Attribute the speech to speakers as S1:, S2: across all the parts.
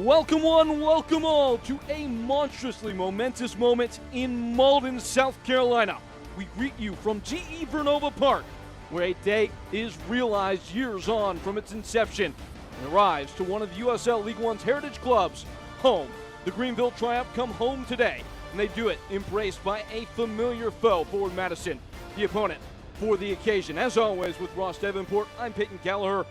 S1: Welcome one, welcome all to a monstrously momentous moment in Malden, South Carolina. We greet you from GE Vernova Park, where a day is realized years on from its inception and arrives to one of USL League One's heritage clubs, home. The Greenville Triumph come home today, and they do it embraced by a familiar foe, Forward Madison, the opponent for the occasion. As always with Ross Davenport, I'm Peyton Gallagher,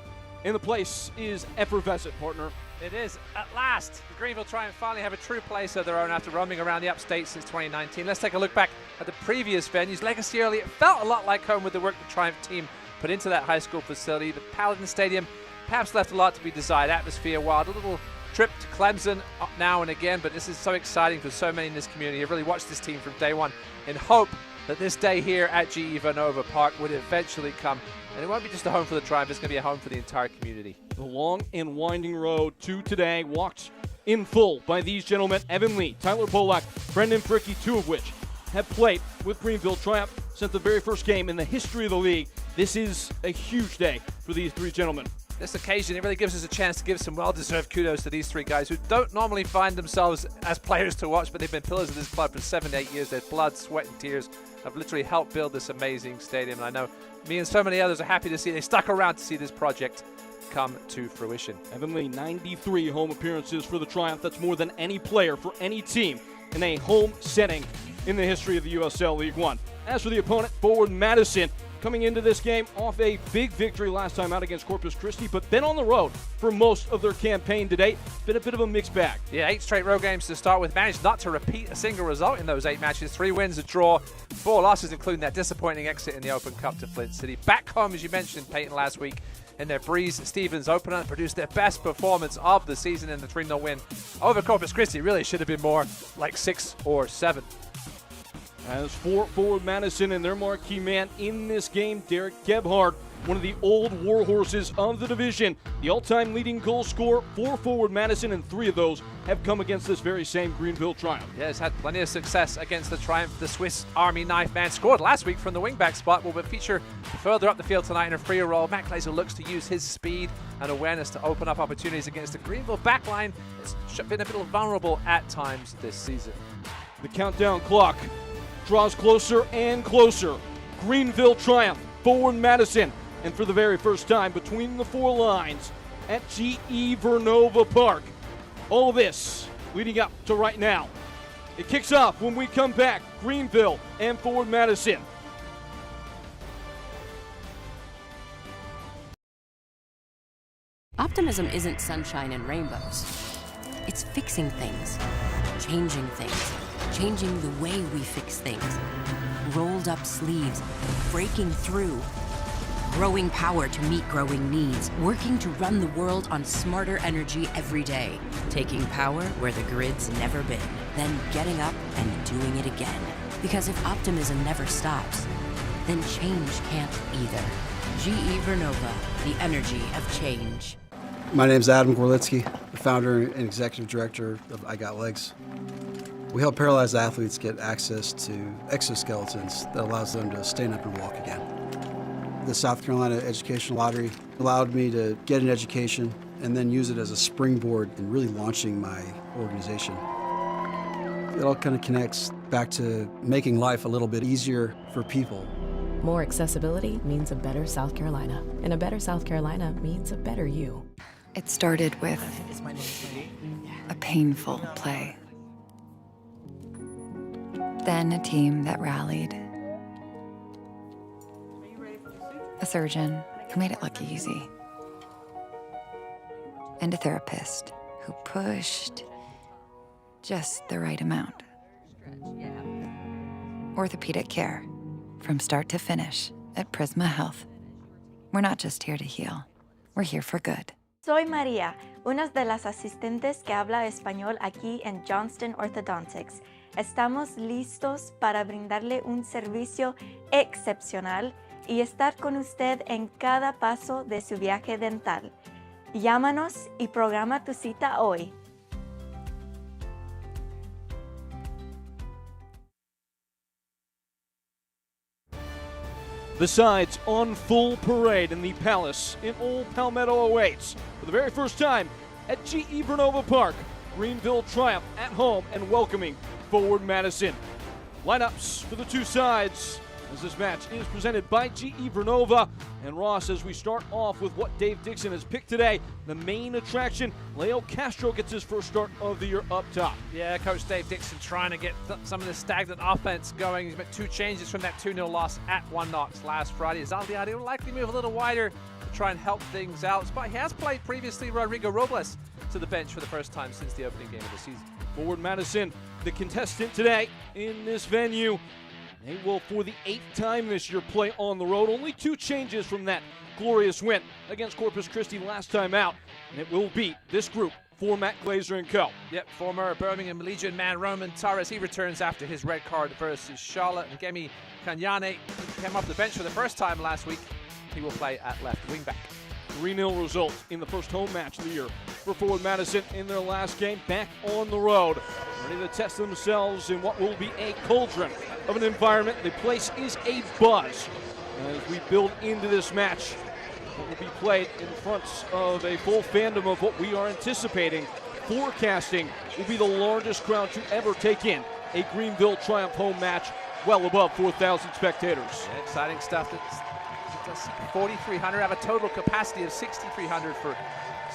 S1: and the place is effervescent, partner.
S2: It is. At last, the Greenville Triumph finally have a true place of their own after roaming around the upstate since 2019. Let's take a look back at the previous venue's legacy early. It felt a lot like home with the work the Triumph team put into that high school facility. The Paladin Stadium perhaps left a lot to be desired. Atmosphere wild, a little trip to Clemson now and again, but this is so exciting for so many in this community. I've really watched this team from day one in hope that this day here at GE Vernova Park would eventually come. And it won't be just a home for the Triumph, it's going to be a home for the entire community.
S1: The long and winding road to today walked in full by these gentlemen, Evan Lee, Tyler Polak, Brendan Fricky, two of which have played with Greenville Triumph since the very first game in the history of the league. This is a huge day for these three gentlemen.
S2: This occasion, it really gives us a chance to give some well-deserved kudos to these three guys who don't normally find themselves as players to watch, but they've been pillars of this club for 7 to 8 years. Their blood, sweat, and tears have literally helped build this amazing stadium. And I know me and so many others are happy to see they stuck around to see this project come to fruition.
S1: Evan Lee, 93 home appearances for the Triumph. That's more than any player for any team in a home setting in the history of the USL League One. As for the opponent, Forward Madison, coming into this game off a big victory last time out against Corpus Christi, but been on the road for most of their campaign to date. Been a bit of a mixed bag.
S2: Yeah, 8 straight road games to start with. Managed not to repeat a single result in those 8 matches. 3 wins, a draw, 4 losses, including that disappointing exit in the Open Cup to Flint City. Back home, as you mentioned, Peyton, last week in their Breeze Stevens opener, produced their best performance of the season in the 3-0 win over Corpus Christi. Really should have been more like 6 or 7.
S1: As for Forward Madison and their marquee man in this game, Derek Gebhardt, one of the old warhorses of the division, the all-time leading goal scorer for Forward Madison, and 3 of those have come against this very same Greenville Triumph.
S2: Yeah, he's had plenty of success against the Triumph. The Swiss Army knife man scored last week from the wing-back spot, will feature further up the field tonight in a free role. Matt Glazer looks to use his speed and awareness to open up opportunities against the Greenville backline. It's been a bit vulnerable at times this season.
S1: The countdown clock draws closer and closer. Greenville Triumph, Forward Madison, and for the very first time between the 4 lines at GE Vernova Park. All of this leading up to right now. It kicks off when we come back. Greenville and Forward Madison.
S3: Optimism isn't sunshine and rainbows. It's fixing things, changing things, changing the way we fix things. Rolled up sleeves, breaking through, growing power to meet growing needs, working to run the world on smarter energy every day, taking power where the grid's never been, then getting up and doing it again. Because if optimism never stops, then change can't either. GE Vernova, the energy of change.
S4: My name's Adam Gorlitsky, the founder and executive director of I Got Legs. We help paralyzed athletes get access to exoskeletons that allows them to stand up and walk again. The South Carolina Educational Lottery allowed me to get an education and then use it as a springboard in really launching my organization. It all kind of connects back to making life a little bit easier for people.
S5: More accessibility means a better South Carolina, and a better South Carolina means a better you.
S6: It started with a painful play. Then a team that rallied. A surgeon who made it look easy. And a therapist who pushed just the right amount. Orthopedic care, from start to finish at Prisma Health. We're not just here to heal, we're here for good.
S7: Soy María, una de las asistentes que habla español aquí en Johnston Orthodontics. Estamos listos para brindarle un servicio excepcional y estar con usted en cada paso de su viaje dental. Llámanos y programa tu cita hoy.
S1: The sides on full parade in the Palace in Old Palmetto awaits. For the very first time, at GE Vernova Park. Greenville triumph at home and welcoming Forward Madison. Lineups for the two sides as this match is presented by GE Vernova. And Ross, as we start off with what Dave Dixon has picked today, the main attraction, Leo Castro gets his first start of the year up top.
S2: Yeah, Coach Dave Dixon trying to get some of the stagnant offense going. He's made 2 changes from that 2-0 loss at One Knox last Friday. Zaldiadi will likely move a little wider to try and help things out. But he has played previously Rodrigo Robles to the bench for the first time since the opening game of the season.
S1: Forward Madison, the contestant today in this venue. They will, for the 8th time this year, play on the road. Only 2 changes from that glorious win against Corpus Christi last time out. And it will be this group for Matt Glazer and co.
S2: Yep, former Birmingham Legion man Roman Torres, he returns after his red card versus Charlotte. And Gemi Kanyane came off the bench for the first time last week. He will play at left wingback.
S1: 3-0 result in the first home match of the year for Forward Madison in their last game, back on the road, ready to test themselves in what will be a cauldron of an environment. The place is a buzz as we build into this match. It will be played in front of a full fandom of what we are anticipating, forecasting will be the largest crowd to ever take in a Greenville Triumph home match, well above 4,000 spectators.
S2: Yeah, exciting stuff. That's 4,300, have a total capacity of 6,300 for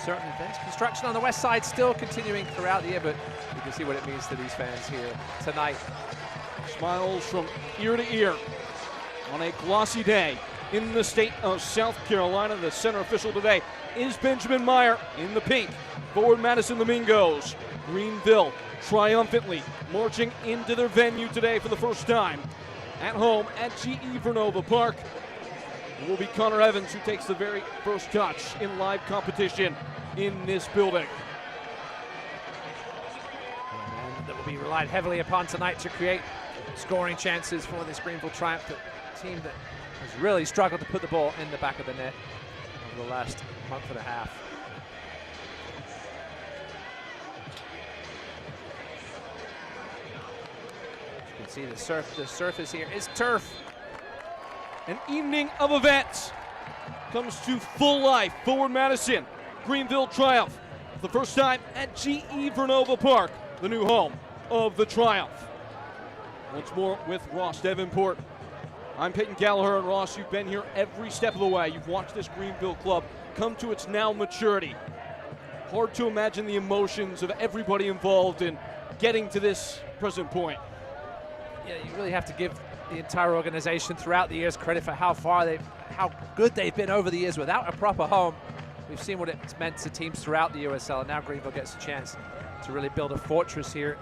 S2: certain events. Construction on the west side still continuing throughout the year, but you can see what it means to these fans here tonight.
S1: Smiles from ear to ear on a glossy day in the state of South Carolina. The center official today is Benjamin Meyer in the pink. Forward Madison Domingos. Greenville triumphantly marching into their venue today for the first time at home at GE Vernova Park. It will be Connor Evans who takes the very first touch in live competition in this building.
S2: And that will be relied heavily upon tonight to create scoring chances for this Greenville Triumph, the team that has really struggled to put the ball in the back of the net over the last month and a half. You can see the surface here is turf.
S1: An evening of events comes to full life. Forward Madison, Greenville Triumph, for the first time at GE Vernova Park, the new home of the Triumph. Once more with Ross Davenport. I'm Peyton Gallagher, and Ross, you've been here every step of the way. You've watched this Greenville club come to its now maturity. Hard to imagine the emotions of everybody involved in getting to this present point.
S2: Yeah, you really have to give the entire organization throughout the years credit for how good they've been over the years without a proper home. We've seen what it's meant to teams throughout the USL, and now Greenville gets a chance to really build a fortress here.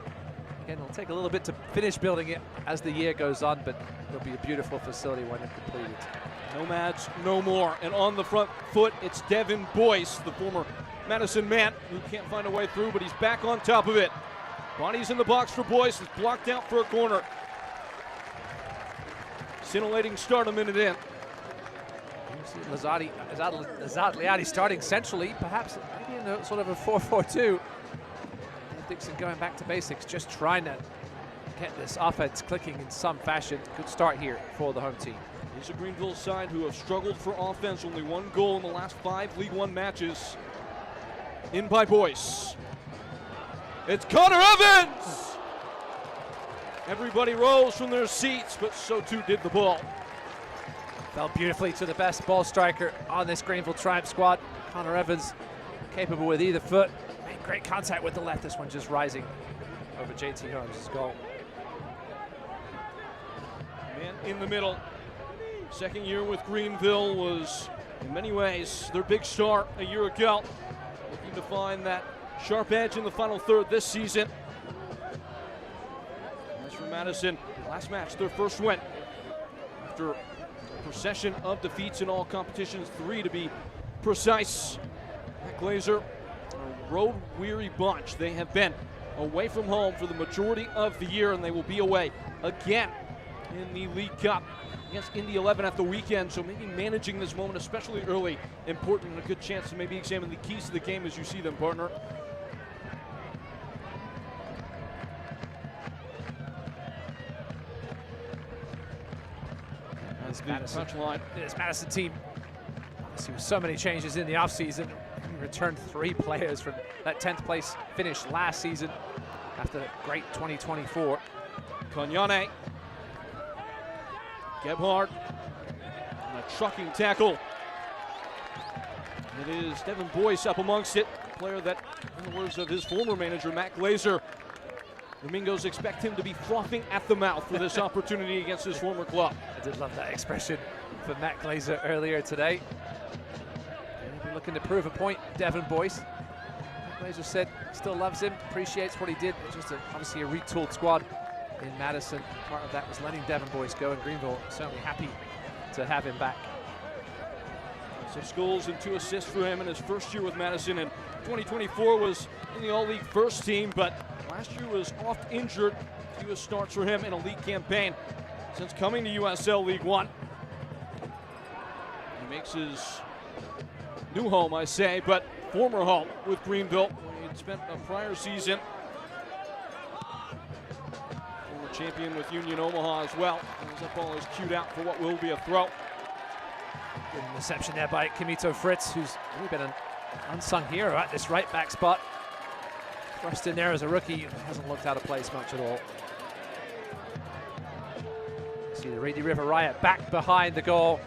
S2: Again, it'll take a little bit to finish building it as the year goes on, but it'll be a beautiful facility when it's completed.
S1: Nomads, no more. And on the front foot, it's Devin Boyce, the former Madison man, who can't find a way through, but he's back on top of it. Bodies in the box for Boyce, is blocked out for a corner. Scintillating start a minute in.
S2: Liati starting centrally, perhaps maybe in a sort of a 4-4-2. Dixon going back to basics, just trying to get this offense clicking in some fashion. Good start here for the home team.
S1: Here's a Greenville side who have struggled for offense. Only 1 goal in the last 5 League One matches. In by Boyce. It's Connor Evans! Everybody rose from their seats, but so too did the ball.
S2: Fell beautifully to the best ball striker on this Greenville Triumph squad. Connor Evans, capable with either foot. Made great contact with the left. This one just rising over JT Holmes' goal.
S1: Man in the middle. Second year with Greenville was, in many ways, their big star a year ago. Looking to find that sharp edge in the final third this season. As for Madison, last match, their first win. After a procession of defeats in all competitions, 3 to be precise. Matt Glazer, a road-weary bunch. They have been away from home for the majority of the year, and they will be away again in the League Cup against Indy 11 at the weekend. So maybe managing this moment, especially early, important, and a good chance to maybe examine the keys to the game as you see them, partner.
S2: This Madison team, obviously with so many changes in the offseason, returned 3 players from that 10th place finish last season after the great 2024.
S1: Kanyane. Gebhardt. And a trucking tackle. It is Devin Boyce up amongst it. A player that, in the words of his former manager, Matt Glazer, Domingos expect him to be frothing at the mouth for this opportunity against his former club.
S2: I did love that expression from Matt Glazer earlier today. Looking to prove a point, Devin Boyce. Glazer said still loves him, appreciates what he did. Just obviously a retooled squad in Madison. Part of that was letting Devin Boyce go, in Greenville certainly happy to have him back.
S1: 6 goals and 2 assists for him in his first year with Madison, and 2024 was in the All-League first team, but last year was oft injured. Fewest starts for him in a league campaign since coming to USL League One. He makes his new home, I say, but former home with Greenville, where he had spent a prior season. Former champion with Union Omaha as well. As that ball is cued out for what will be a throw.
S2: Good reception there by Kimito Fritz, who's really been an unsung hero at this right back spot. Thrust in there as a rookie, hasn't looked out of place much at all. See the Reedy River Riot back behind the goal,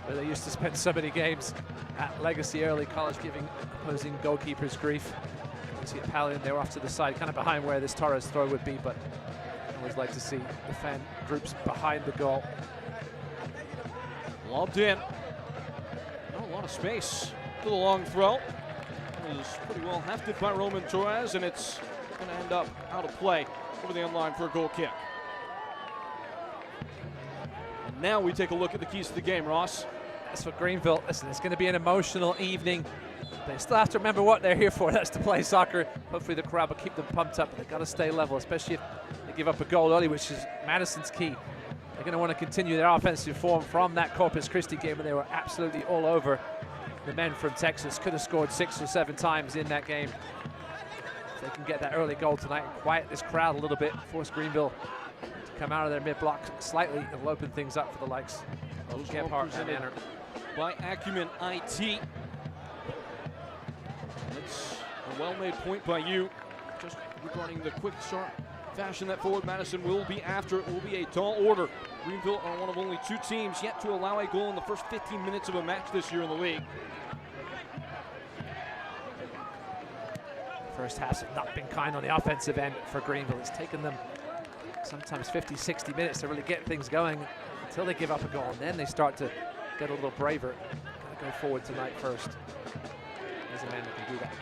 S2: where they used to spend so many games at Legacy Early College giving opposing goalkeepers grief. You see Italian, they were off to the side, kind of behind where this Torres throw would be, but I always like to see the fan groups behind the goal.
S1: Lobbed in. Not a lot of space for the long throw. It was pretty well hefted by Roman Torres, and it's going to end up out of play over the end line for a goal kick. And now we take a look at the keys to the game, Ross.
S2: That's for Greenville. Listen, it's going to be an emotional evening. They still have to remember what they're here for. That's to play soccer. Hopefully the crowd will keep them pumped up. They've got to stay level, especially if they give up a goal early, which is Madison's key. They're going to want to continue their offensive form from that Corpus Christi game where they were absolutely all over the men from Texas. Could have scored 6 or 7 times in that game. If they can get that early goal tonight and quiet this crowd a little bit, force Greenville to come out of their mid-block slightly, it'll open things up for the likes of Gebhardt and Manor.
S1: By Acumen IT. That's a well-made point by you, just regarding the quick start fashion that forward Madison will be after. It will be a tall order. Greenville are one of only 2 teams yet to allow a goal in the first 15 minutes of a match this year in the league.
S2: First halves have not been kind on the offensive end for Greenville. It's taken them sometimes 50, 60 minutes to really get things going until they give up a goal, and then they start to get a little braver. Gotta go forward tonight first. There's a man that can do that.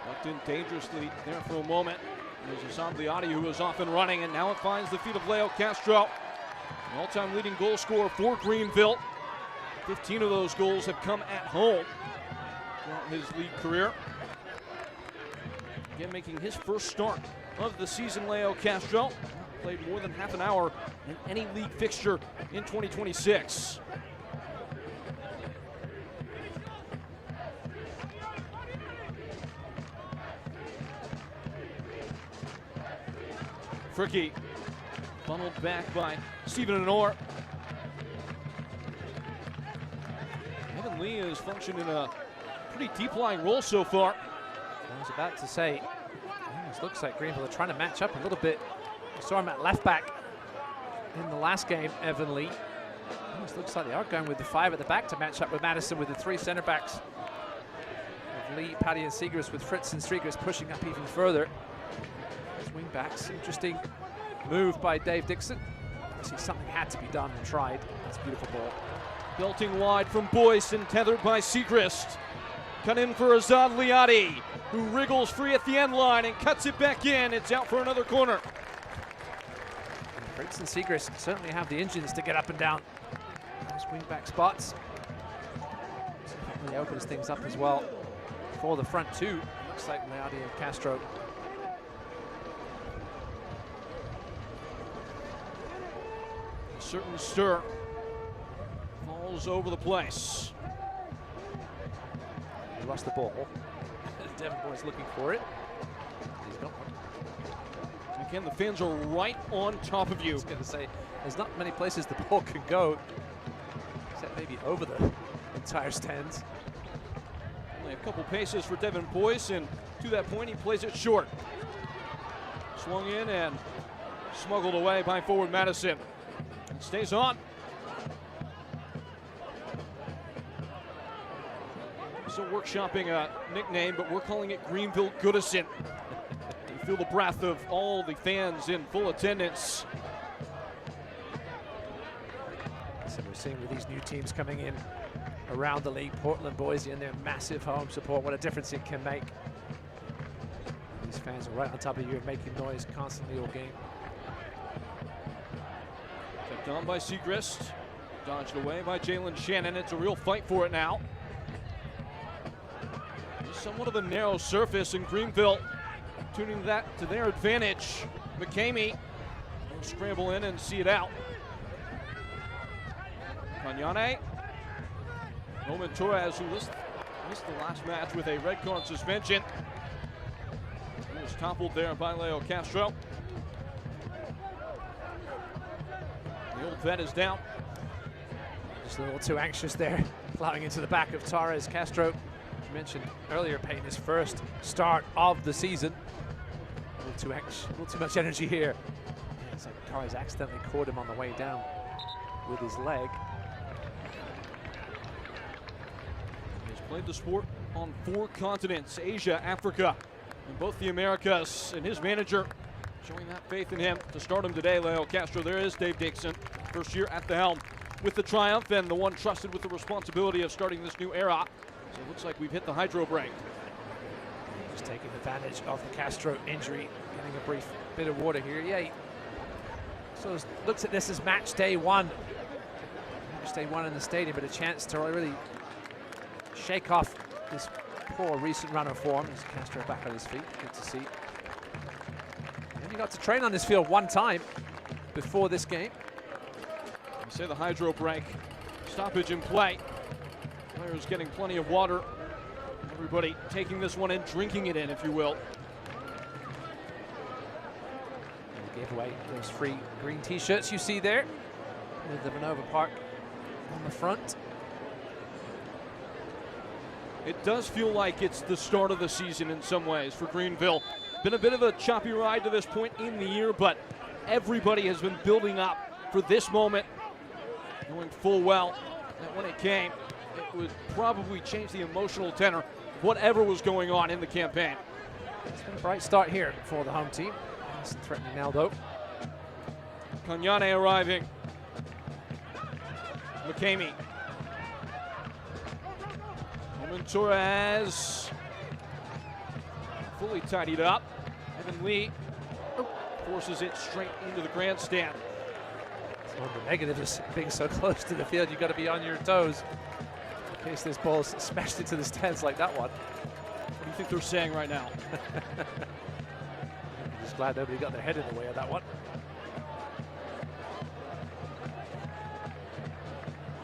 S1: Tucked in dangerously there for a moment. There's Assad Liati, who was off and running, and now it finds the feet of Leo Castro. An all-time leading goal scorer for Greenville. 15 of those goals have come at home throughout his league career. Again, making his first start of the season, Leo Castro. Played more than half an hour in any league fixture in 2026. Fricky funneled back by Stephen Anor. Evan Lee has functioned in a pretty deep-lying role so far.
S2: I was about to say, it almost looks like Greenville are trying to match up a little bit. We saw him at left back in the last game, Evan Lee. It almost looks like they are going with the 5 at the back to match up with Madison with the 3 center backs of Lee, Paddy, and Seegers, with Fritz and Striegers pushing up even further. Those wing backs, interesting move by Dave Dixon. See, something had to be done and tried. That's a beautiful ball.
S1: Belting wide from Boyce and tethered by Segrist. Cut in for Azad Liati, who wriggles free at the end line and cuts it back in. It's out for another corner.
S2: Fritz and Segrist certainly have the engines to get up and down those wing back spots. So that really opens things up as well for the front 2. Looks like Liati and Castro.
S1: Certain stir falls over the place.
S2: He lost the ball. Devin Boyce looking for it. He's got one.
S1: Again, the fans are right on top of you.
S2: I was going to say, there's not many places the ball can go, except maybe over the entire stands.
S1: Only a couple paces for Devin Boyce, and to that point, he plays it short. Swung in and smuggled away by forward Madison. It stays on. Still workshopping a nickname, but we're calling it Greenville Goodison. You feel the breath of all the fans in full attendance.
S2: So we're seeing with these new teams coming in around the league, Portland, Boise, and their massive home support, what a difference it can make. These fans are right on top of you and making noise constantly all game.
S1: Kept on by Segrist, dodged away by Jalen Shannon. It's a real fight for it now. Somewhat of a narrow surface in Greenville, tuning that to their advantage. McCamey will scramble in and see it out. Kanyane. Roman Torres, who missed the last match with a red card suspension. He was toppled there by Leo Castro. The old vet is down.
S2: Just a little too anxious there, plowing into the back of Torres. Castro, you mentioned earlier, Payne, his first start of the season. A little too much energy here. Yeah, it's like Torres accidentally caught him on the way down with his leg.
S1: He's played the sport on 4 continents, Asia, Africa, and both the Americas. And his manager showing that faith in him to start him today, Leo Castro. There is Dave Dixon, first year at the helm with the triumph, and the one trusted with the responsibility of starting this new era. So it looks like we've hit the hydro break.
S2: Just taking advantage of the Castro injury, getting a brief bit of water here. Yeah, so looks at this as match day 1. Match day 1 in the stadium, but a chance to really shake off this poor recent run of form. As Castro back on his feet, good to see. He only got to train on this field 1 time before this game.
S1: You say the hydro break, stoppage in play. Players getting plenty of water. Everybody taking this one in, drinking it in, if you will.
S2: And they gave away those free green t-shirts you see there with the Vernova Park on the front.
S1: It does feel like it's the start of the season in some ways for Greenville. Been a bit of a choppy ride to this point in the year, but everybody has been building up for this moment, knowing full well that when it came, it would probably change the emotional tenor, whatever was going on in the campaign.
S2: It's been a bright start here for the home team. Madison threatening now, though.
S1: Kanyane arriving. McCamey. Roman Torres. Fully tidied up. Evan Lee forces it straight into the grandstand.
S2: So the negative is being so close to the field, you've got to be on your toes in case this ball's smashed into the stands like that one.
S1: What do you think they're saying right now?
S2: I'm just glad nobody got their head in the way of that one.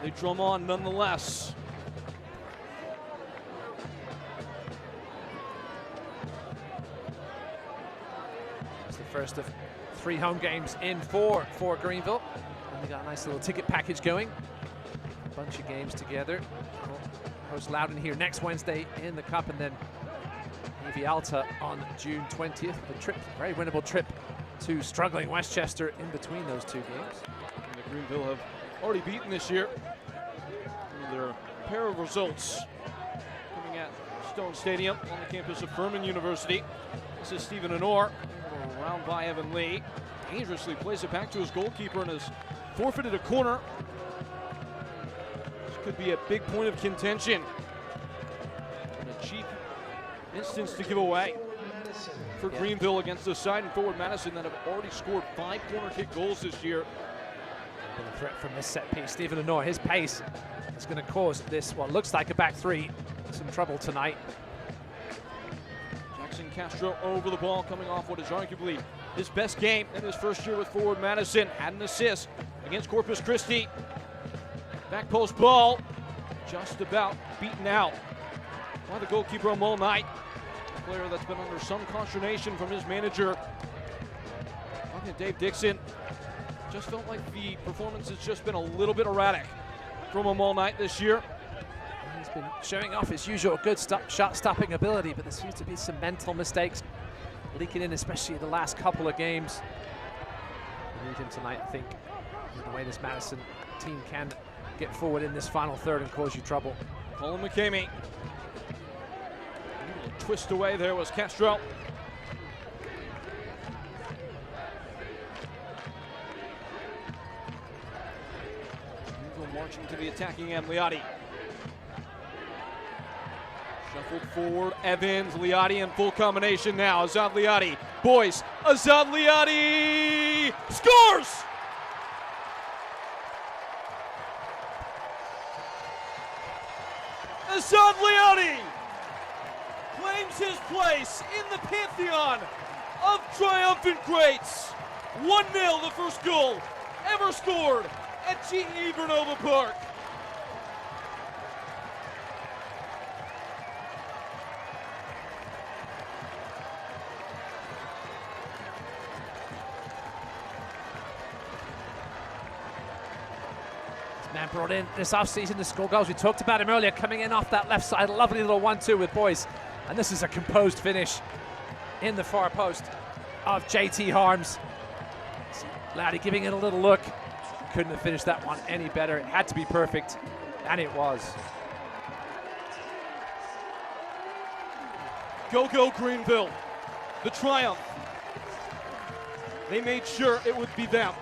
S1: They drum on nonetheless.
S2: It's the first of 3 home games in 4 for Greenville. And they got a nice little ticket package going. A bunch of games together. We'll host Loudon here next Wednesday in the Cup, and then Navy Alta on June 20th. The trip, very winnable trip to struggling Westchester in between those 2 games.
S1: And the Greenville have already beaten this year. Their pair of results coming at Stone Stadium on the campus of Furman University. This is Stephen Honor, around by Evan Lee. Dangerously plays it back to his goalkeeper and has forfeited a corner. This could be a big point of contention. And a cheap instance to give away for Greenville against the side and forward Madison that have already scored 5 corner kick goals this year.
S2: A threat from this set piece. Stephen Honor, his pace is going to cause this, what looks like a back 3, some trouble tonight.
S1: Jackson Castro over the ball, coming off what is arguably his best game in his first year with forward Madison. Had an assist against Corpus Christi. Back post ball, just about beaten out by the goalkeeper all night. A player that's been under some consternation from his manager, Dave Dixon. Just felt like the performance has just been a little bit erratic from him all night this year.
S2: He's been showing off his usual good shot-stopping ability, but there seems to be some mental mistakes leaking in, especially in the last couple of games. We need him tonight, I think, in the way this Madison team can get forward in this final third and cause you trouble.
S1: Colin McCamey. Twist away there was Castro. Marching to the attacking end, Liotti. Shuffled forward, Evans, Liotti in full combination now. Azad Liotti, boys, Azad Liotti scores! Azad Liotti claims his place in the pantheon of triumphant greats. 1-0, the first goal ever scored at GE Vernova Park.
S2: This man brought in this offseason to score goals. We talked about him earlier, coming in off that left side. Lovely little 1-2 with boys. And this is a composed finish in the far post of JT Harms. Laddie giving it a little look. Couldn't have finished that one any better. It had to be perfect, and it was.
S1: Go Greenville, the triumph. They made sure it would be them.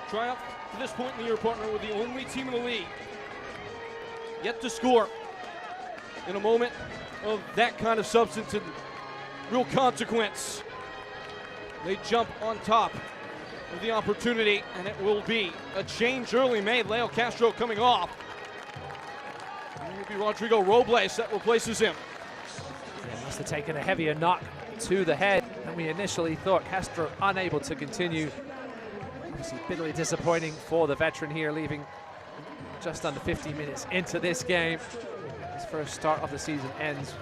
S1: Triumph to this point in the year, partner with the only team in the league yet to score in a moment of that kind of substance and real consequence. They jump on top of the opportunity, and it will be a change early made. Leo Castro coming off. And it will be Rodrigo Robles that replaces him.
S2: Yeah, must have taken a heavier knock to the head than we initially thought. Castro unable to continue. Obviously bitterly disappointing for the veteran here, leaving just under 15 minutes into this game. His first start of the season ends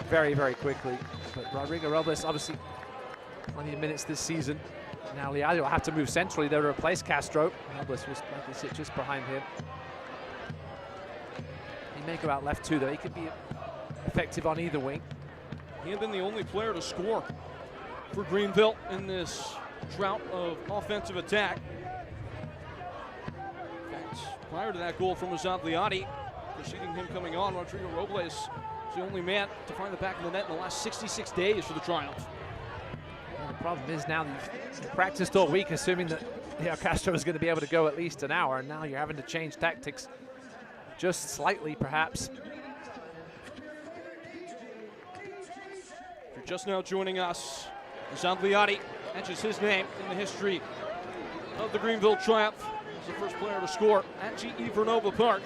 S2: very, very quickly. But Rodrigo Robles, obviously, plenty of minutes this season. Now Liotti will have to move centrally there to replace Castro. Robles will likely sit just behind him. He may go out left too, though. He could be effective on either wing.
S1: He had been the only player to score for Greenville in this drought of offensive attack. In fact, prior to that goal from Azad Liotti, preceding him coming on, Rodrigo Robles is the only man to find the back of the net in the last 66 days for the Triumph.
S2: Well, the problem is now you've practiced all week, assuming that Castro is going to be able to go at least an hour, and now you're having to change tactics just slightly, perhaps.
S1: If you're just now joining us, Azad Liotti etches his name in the history of the Greenville Triumph as the first player to score at GE Vernova Park.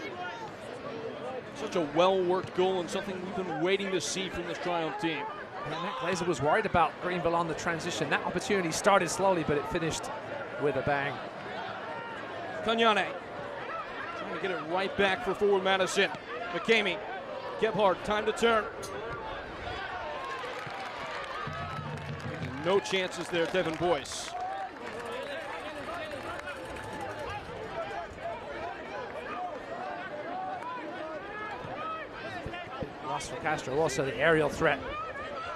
S1: Such a well-worked goal and something we've been waiting to see from this Triumph team.
S2: And Matt Glazer was worried about Greenville on the transition. That opportunity started slowly, but it finished with a bang.
S1: Kanyane trying to get it right back for forward Madison. McCamey, Gebhardt, time to turn. Taking no chances there, Devin Boyce.
S2: Loss for Castro, also the aerial threat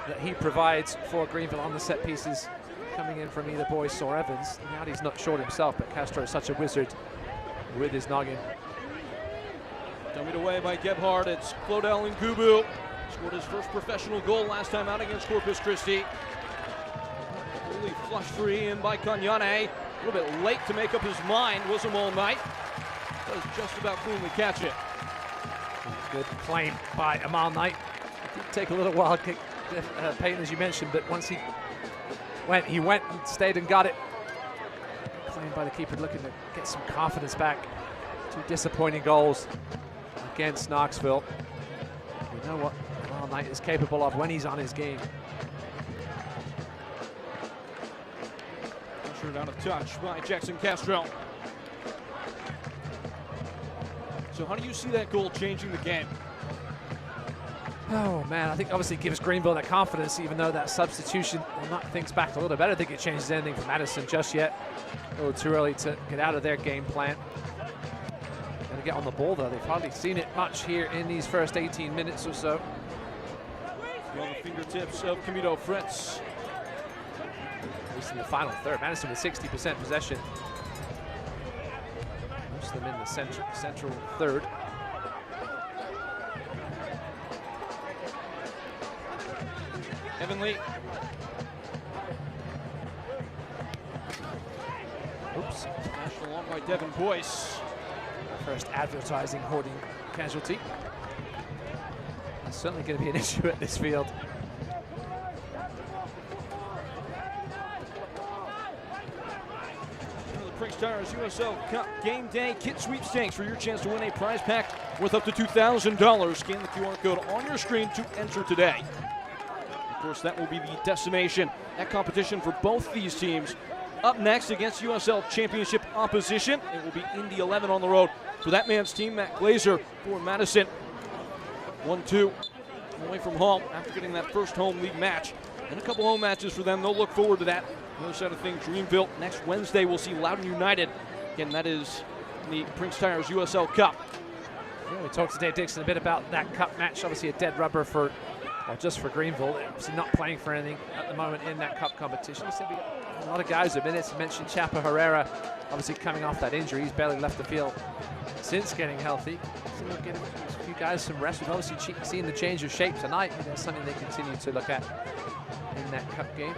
S2: that he provides for Greenville on the set pieces coming in from either Boyce or Evans. Now he's not short himself, but Castro is such a wizard with his noggin.
S1: Dummied away by Gebhardt. It's Claudel Ngubu. Scored his first professional goal last time out against Corpus Christi. Really flush free in by Kanyane. A little bit late to make up his mind. Wasn't all night. Does just about cleanly catch it.
S2: Good claim by Amal Knight. It did take a little while, Payton, as you mentioned, but once he went and stayed and got it. Claimed by the keeper, looking to get some confidence back. Two disappointing goals against Knoxville. We know what Amal Knight is capable of when he's on his game.
S1: Pressured out of touch by Jackson Castro. So how do you see that goal changing the game?
S2: Oh man, I think obviously it gives Greenville that confidence, even though that substitution will knock things back a little bit. I don't think it changes anything for Madison just yet. A little too early to get out of their game plan. Going to get on the ball though. They've hardly seen it much here in these first 18 minutes or so.
S1: On the fingertips of Camilo Fritz.
S2: At least in the final third. Madison with 60% possession. Most of them in the central third.
S1: Evan Lee.
S2: Oops.
S1: Smashed along by Devin Boyce.
S2: First advertising hoarding casualty. That's certainly going to be an issue at this field.
S1: Prince Tires USL Cup Game Day Kit Sweepstakes for your chance to win a prize pack worth up to $2,000. Scan the QR code on your screen to enter today. Of course, that will be the destination at competition for both these teams. Up next against USL Championship opposition, it will be Indy 11 on the road for that man's team, Matt Glazer for Madison. 1-2 away from home after getting that first home league match. And a couple home matches for them. They'll look forward to that. On the other side of things, Greenville next Wednesday we'll see Loudoun United. Again, that is the Prince Tires USL Cup.
S2: Yeah, we talked to Dave Dixon a bit about that cup match. Obviously a dead rubber for, well, just for Greenville. They're obviously not playing for anything at the moment in that cup competition. He said we got a lot of guys at minutes. He mentioned Chapa Herrera, obviously coming off that injury. He's barely left the field since getting healthy. So we'll get a few guys some rest. We've obviously seen the change of shape tonight. Maybe that's something they continue to look at in that cup game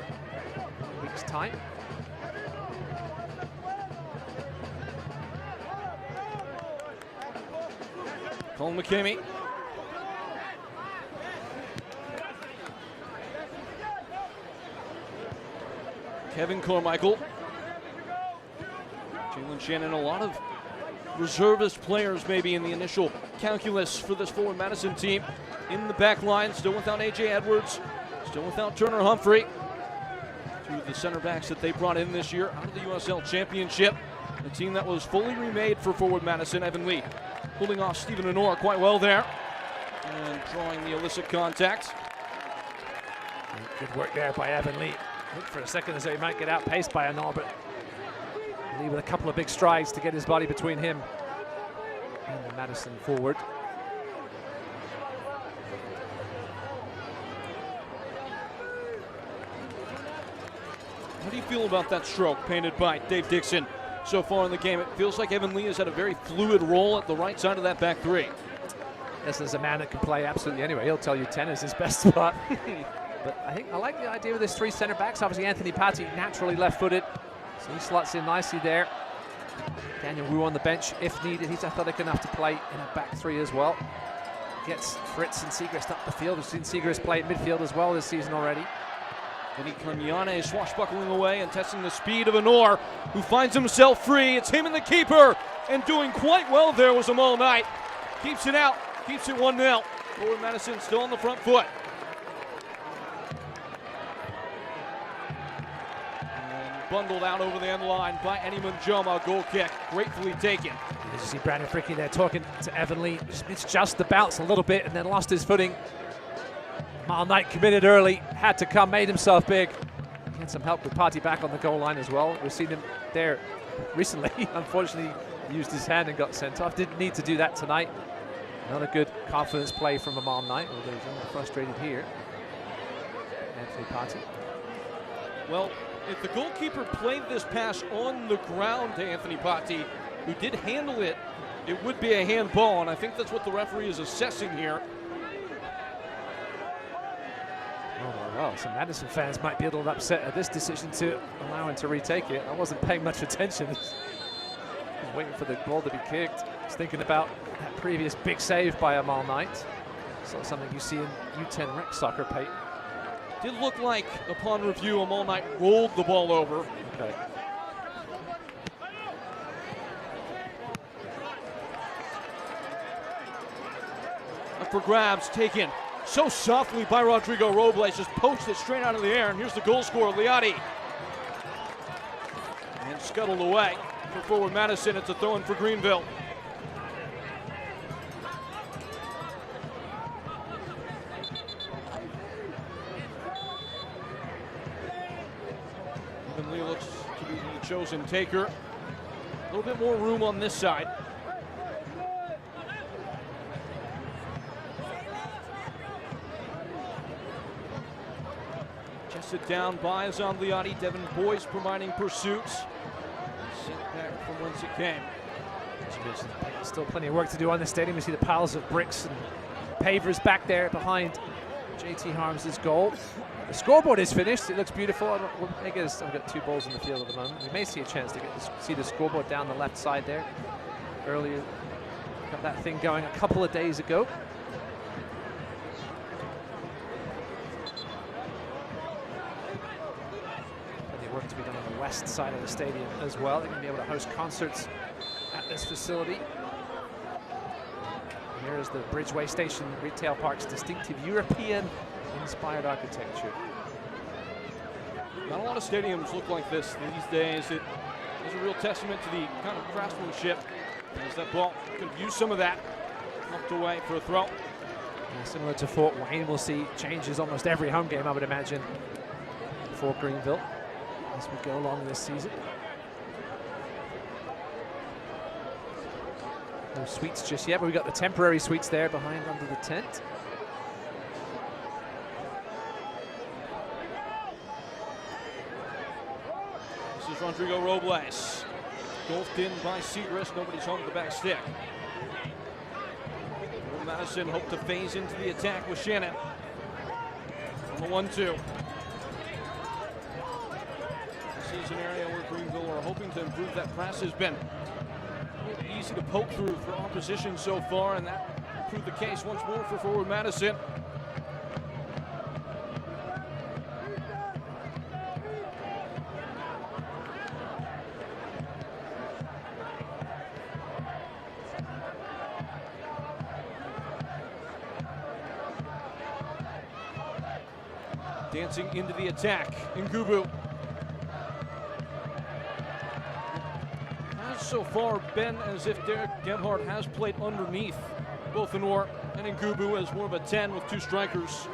S2: in a week's time.
S1: Colin McKamey. Kevin Carmichael. Jalen Shannon, a lot of reservist players maybe in the initial calculus for this forward Madison team. In the back line, still without A.J. Edwards, still without Turner Humphrey. Two of the center backs that they brought in this year out of the USL Championship. The team that was fully remade for forward Madison. Evan Lee holding off Stephen Honor quite well there. And drawing the illicit contact.
S2: Good work there by Evan Lee. Looked for a second as though he might get outpaced by Honor, but Lee with a couple of big strides to get his body between him and the Madison forward.
S1: How do you feel about that stroke painted by Dave Dixon so far in the game? It feels like Evan Lee has had a very fluid role at the right side of that back three.
S2: Yes, there's a man that can play absolutely anywhere. He'll tell you 10 is his best spot. But I think I like the idea of this three center backs. Obviously, Anthony Patti naturally left-footed, so he slots in nicely there. Daniel Wu on the bench if needed. He's athletic enough to play in a back three as well. Gets Fritz and Segrist up the field. We've seen Segrist play at midfield as well this season already.
S1: Vinny Carniane swashbuckling away and testing the speed of Honor, who finds himself free. It's him and the keeper, and doing quite well there was Amal Knight. Keeps it out, keeps it 1-0. Forward Madison still on the front foot. Bundled out over the end line by Eddie Manjoma. Goal kick, gratefully taken.
S2: As you see Brandon Fricke there talking to Evan Lee. It's just the bounce a little bit and then lost his footing. Mal Knight committed early, had to come, made himself big. He had some help with Patti back on the goal line as well. We've seen him there recently. Unfortunately, he used his hand and got sent off. Didn't need to do that tonight. Not a good confidence play from Amal Knight, although he's a little frustrated here. Anthony Patti.
S1: Well, if the goalkeeper played this pass on the ground to Anthony Patti, who did handle it, it would be a handball, and I think that's what the referee is assessing here.
S2: Oh, well, some Madison fans might be a little upset at this decision to allow him to retake it. I wasn't paying much attention. I was waiting for the ball to be kicked. I was thinking about that previous big save by Amal Knight. So something you see in U10 rec soccer, Pate.
S1: Did look like, upon review, Amal Knight rolled the ball over.
S2: Okay.
S1: Up for grabs, taken so softly by Rodrigo Robles, just poked it straight out of the air, and here's the goal scorer, Liati. And scuttled away for forward Madison. It's a throw-in for movers and taker. A little bit more room on this side. Chested down by Zongliati. Devin Boyce providing pursuits. Sent back from whence it came.
S2: Still plenty of work to do on the stadium. We see the piles of bricks and pavers back there behind JT Harms' goal. The scoreboard is finished. It looks beautiful. I've got 2 balls in the field at the moment. We may see a chance to see the scoreboard down the left side there. Earlier, got that thing going a couple of days ago. Plenty of work to be done on the west side of the stadium as well. They're going to be able to host concerts at this facility. Here is the Bridgeway Station Retail Park's distinctive European-inspired architecture.
S1: Not a lot of stadiums look like this these days. It is a real testament to the kind of craftsmanship. As that ball could use some of that. Knocked away for a throw.
S2: Yeah, similar to Fort Wayne, we'll see changes almost every home game, I would imagine, for Greenville as we go along this season. No suites just yet, but we've got the temporary suites there behind under the tent.
S1: This is Rodrigo Robles. Golfed in by Segrist. Nobody's home at the back stick. Madison hope to phase into the attack with Shannon. On the 1-2. This is an area where Greenville are hoping to improve. That press has been easy to poke through for opposition so far, and that proved the case once more for forward Madison. Dancing into the attack, Ngubu. Has so far been as if Derek Gebhardt has played underneath both Anor and Ngubu as more of a 10 with 2 strikers.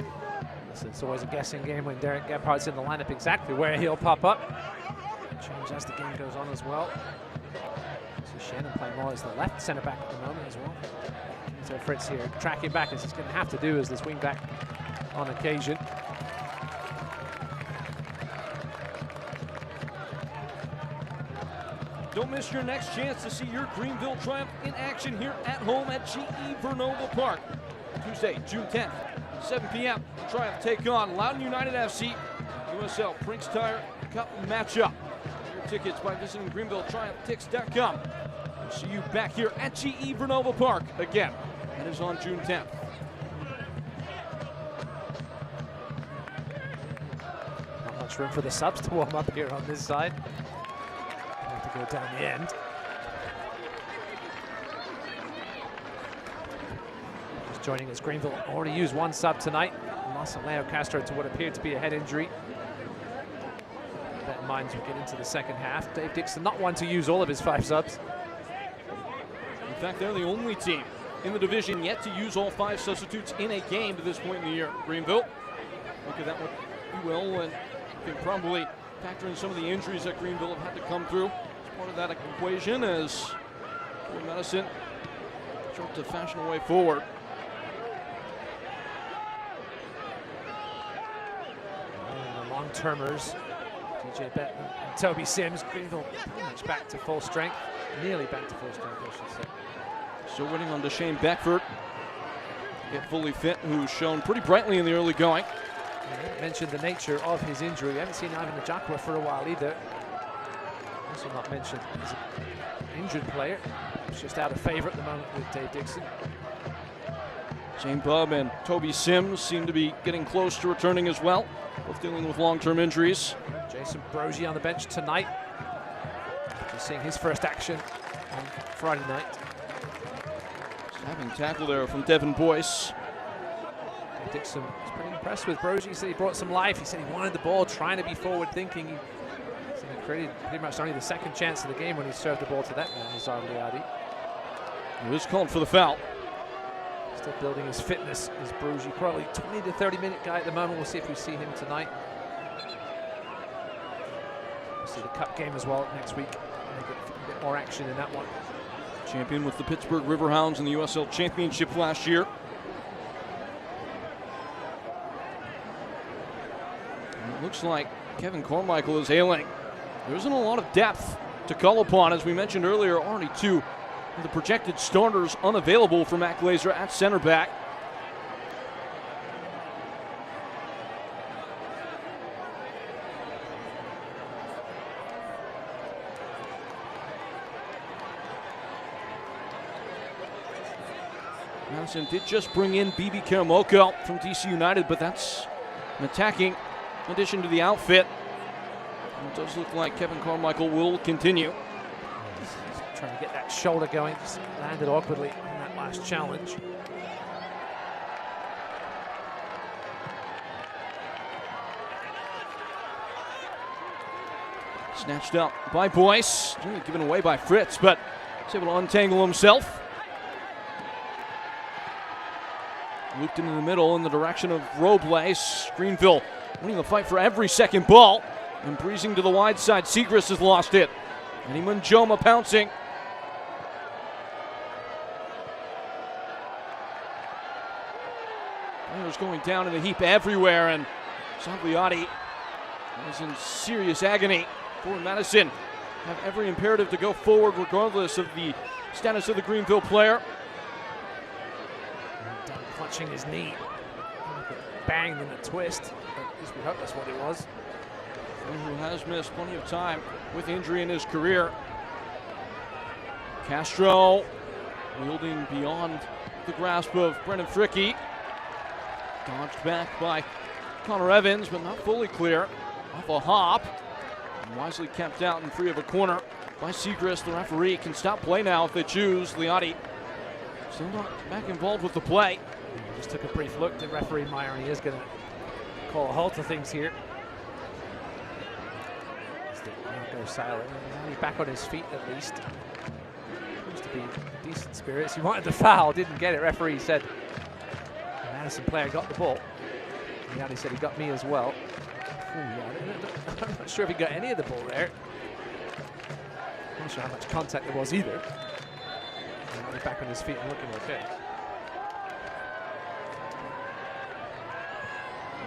S2: It's always a guessing game when Derek Gebhardt's in the lineup, exactly where he'll pop up. Change as the game goes on as well. So Shannon playing more as the left centre back at the moment as well. So Fritz here tracking back, as he's going to have to do as this wing back on occasion.
S1: Don't miss your next chance to see your Greenville Triumph in action here at home at GE Vernova Park. Tuesday, June 10th, 7 p.m. Triumph take on Loudoun United FC, USL Brinks Tire Cup matchup. Your tickets by visiting GreenvilleTriumphTix.com. We'll see you back here at GE Vernova Park again. That is on June 10th.
S2: Not much room for the subs to warm up here on this side. Go down the end. Just joining us, Greenville already used 1 sub tonight. Lost Leo Castro to what appeared to be a head injury. Keep that in mind as we get into the second half. Dave Dixon not one to use all of his 5 subs.
S1: In fact, they're the only team in the division yet to use all 5 substitutes in a game to this point in the year. Greenville, look at that one, you will, and you can probably factor in some of the injuries that Greenville have had to come through. Part of that equation as Madison trying to fashion a way forward.
S2: And the long-termers, DJ Benton and Toby Sims. Greenville pretty much back to full strength, nearly back to full strength, I should say.
S1: Still waiting on Deshane Beckford to get fully fit, who's shown pretty brightly in the early going.
S2: I mentioned the nature of his injury. We haven't seen Ivan Ajakwa for a while either. Also not mentioned as an injured player. He's just out of favor at the moment with Dave Dixon.
S1: Shane Bubb and Toby Sims seem to be getting close to returning as well, both dealing with long-term injuries.
S2: Jason Brogy on the bench tonight. Just seeing his first action on Friday night.
S1: Having tackle there from Devin Boyce.
S2: Dave Dixon was pretty impressed with Brogy. He said he brought some life. He said he wanted the ball, trying to be forward-thinking. He created pretty much only the second chance of the game when he served the ball to that man, Nizar Liadi.
S1: He was called for the foul.
S2: Still building his fitness is Brogy. Probably 20 to 30 minute guy at the moment. We'll see if we see him tonight. See the cup game as well next week. Maybe a bit more action in that one.
S1: Champion with the Pittsburgh Riverhounds in the USL Championship last year. And it looks like Kevin Carmichael is ailing. There isn't a lot of depth to call upon. As we mentioned earlier, already two of the projected starters unavailable for Matt Glazer at center back. Madison did just bring in Bibi Karamoko from DC United, but that's an attacking addition to the outfit. It does look like Kevin Carmichael will continue.
S2: He's trying to get that shoulder going, just landed awkwardly in that last challenge.
S1: Snatched up by Boyce, given away by Fritz, but he's able to untangle himself. Looped into the middle in the direction of Robles. Greenville winning the fight for every second ball. And breezing to the wide side, Segrist has lost it. And Munjoma pouncing. Players going down in the heap everywhere, and Sagliati is in serious agony. For Madison have every imperative to go forward regardless of the status of the Greenville player.
S2: Clutching his knee. Banged in a twist. At least we hope that's what it was.
S1: Who has missed plenty of time with injury in his career. Castro wielding beyond the grasp of Brendan Fricke. Dodged back by Connor Evans, but not fully clear. Off a hop. And wisely kept out and free of a corner by Segrist. The referee can stop play now if they choose. Liotti still not back involved with the play.
S2: Just took a brief look to referee Meyer, and he is going to call a halt to things here. Go silent. He's back on his feet at least. Seems to be in decent spirits. He wanted the foul, didn't get it. Referee said the Madison player got the ball. Liotti said he got me as well. I'm not sure if he got any of the ball there. I'm not sure how much contact there was either. He's back on his feet and looking okay.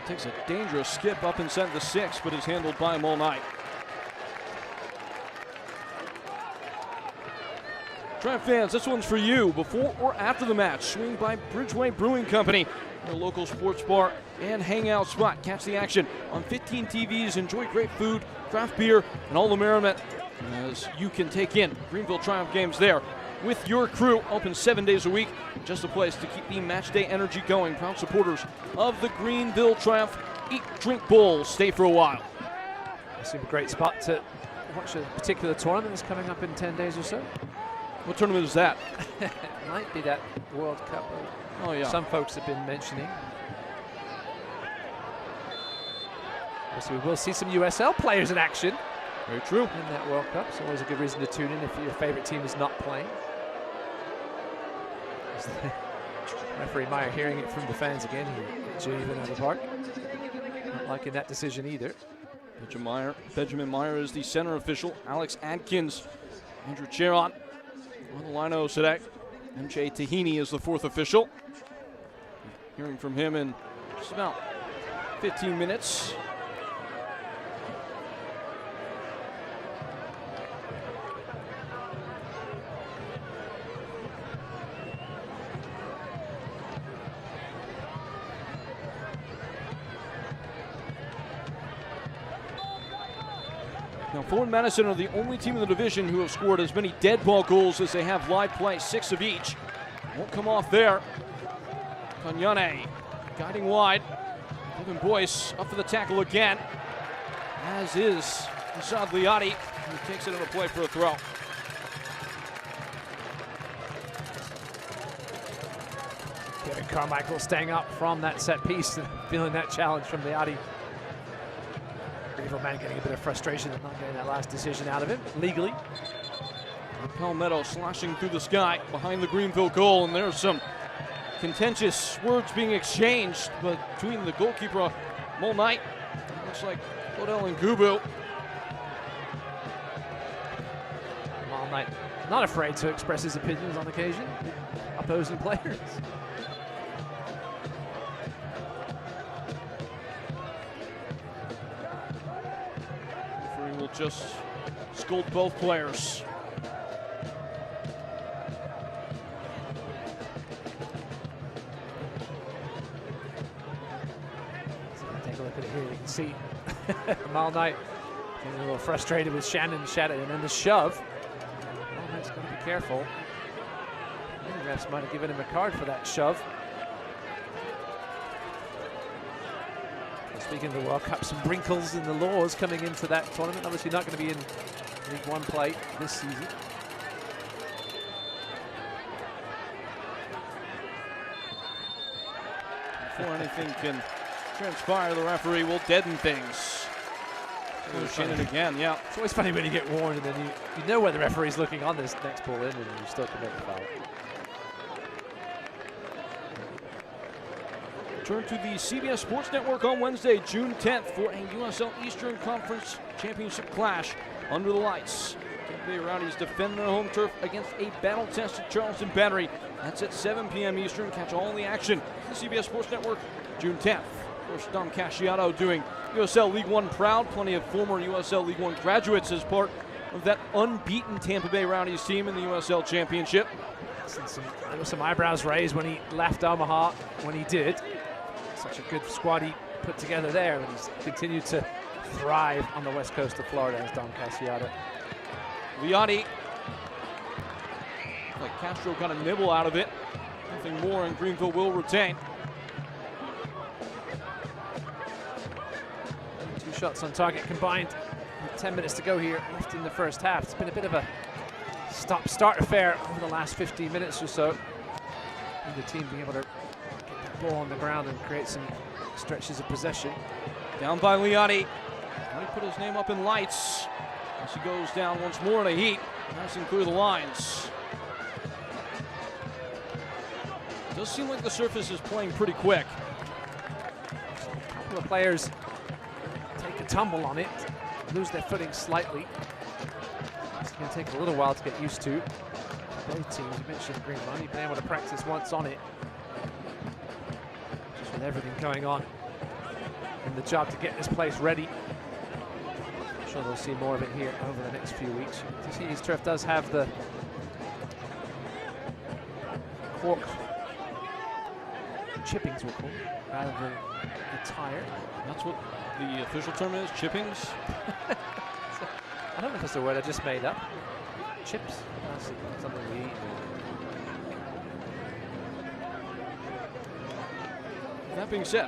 S1: Takes a dangerous skip up inside the 6, but is handled by him all night. Triumph fans, this one's for you. Before or after the match, swing by Bridgeway Brewing Company, their local sports bar and hangout spot. Catch the action on 15 TVs. Enjoy great food, craft beer, and all the merriment as you can take in Greenville Triumph games there with your crew. Open 7 days a week. Just a place to keep the match day energy going. Proud supporters of the Greenville Triumph Eat Drink Bowl. Stay for a while.
S2: It's a great spot to watch a particular tournament that's coming up in 10 days or so.
S1: What tournament is that?
S2: It might be that World Cup.
S1: Oh yeah.
S2: Some folks have been mentioning. So we will see some USL players in action.
S1: Very true.
S2: In that World Cup. It's always a good reason to tune in if your favorite team is not playing. Referee Meyer hearing it from the fans again here at Geneva Park. Not liking that decision either.
S1: Benjamin Meyer is the center official. Alex Adkins, Andrew Cheron on the linos today. MJ Tahini is the fourth official. Hearing from him in just about 15 minutes. Now, Ford Madison are the only team in the division who have scored as many dead ball goals as they have live play, 6 of each. Won't come off there. Kanyane guiding wide. Evan Boyce up for the tackle again, as is Assad Liotti, who takes it into play for a throw.
S2: Kevin Carmichael staying up from that set piece and feeling that challenge from Liotti. Greenville man getting a bit of frustration at not getting that last decision out of him legally.
S1: Palmetto slashing through the sky behind the Greenville goal, and there's some contentious words being exchanged between the goalkeeper, Mol Knight, looks like Odell and Gubu.
S2: not afraid to express his opinions on occasion with opposing players.
S1: Referee will just scold both players.
S2: Take a look at it here. You can see Mal Knight getting a little frustrated with Shannon Shattuck, and then the shove. Mal Knight's got to be careful. The refs might have given him a card for that shove. Speaking of the World Cup, some wrinkles in the laws coming into that tournament. Obviously not going to be in League One play this season.
S1: Before anything can transpire, the referee will deaden things. Shannon again, yeah.
S2: It's always funny when you get warned and then you know where the referee's looking on this next ball in and you still commit the foul.
S1: Turn to the CBS Sports Network on Wednesday, June 10th for a USL Eastern Conference Championship clash under the lights. Tampa Bay Rowdies defend their home turf against a battle-tested Charleston Battery. That's at 7 p.m. Eastern. Catch all the action on the CBS Sports Network, June 10th. Of course, Dom Casciato doing USL League One proud. Plenty of former USL League One graduates as part of that unbeaten Tampa Bay Rowdies team in the USL Championship.
S2: There were some eyebrows raised when he left Omaha, when he did. Such a good squad he put together there, and he's continued to thrive on the west coast of Florida as Dom Casciato.
S1: Liati, like Castro got a nibble out of it. Nothing more, and Greenville will retain.
S2: 2 shots on target combined with 10 minutes to go here left in the first half. It's been a bit of a stop-start affair over the last 15 minutes or so. And the team being able to ball on the ground and create some stretches of possession.
S1: Down by Liati. He put his name up in lights as he goes down once more in a heat. Nice and clear the lines. Does seem like the surface is playing pretty quick.
S2: A couple of players take a tumble on it, lose their footing slightly. It's going to take a little while to get used to. Both teams, you mentioned Greenville, you've been able to practice once on it. With everything going on in the job to get this place ready. I'm sure they'll see more of it here over the next few weeks. You see his turf does have the cork chippings, we'll call it, rather than the tire.
S1: That's what the official term is, chippings?
S2: I don't know if that's a word I just made up. Chips? That's something we eat.
S1: That being said,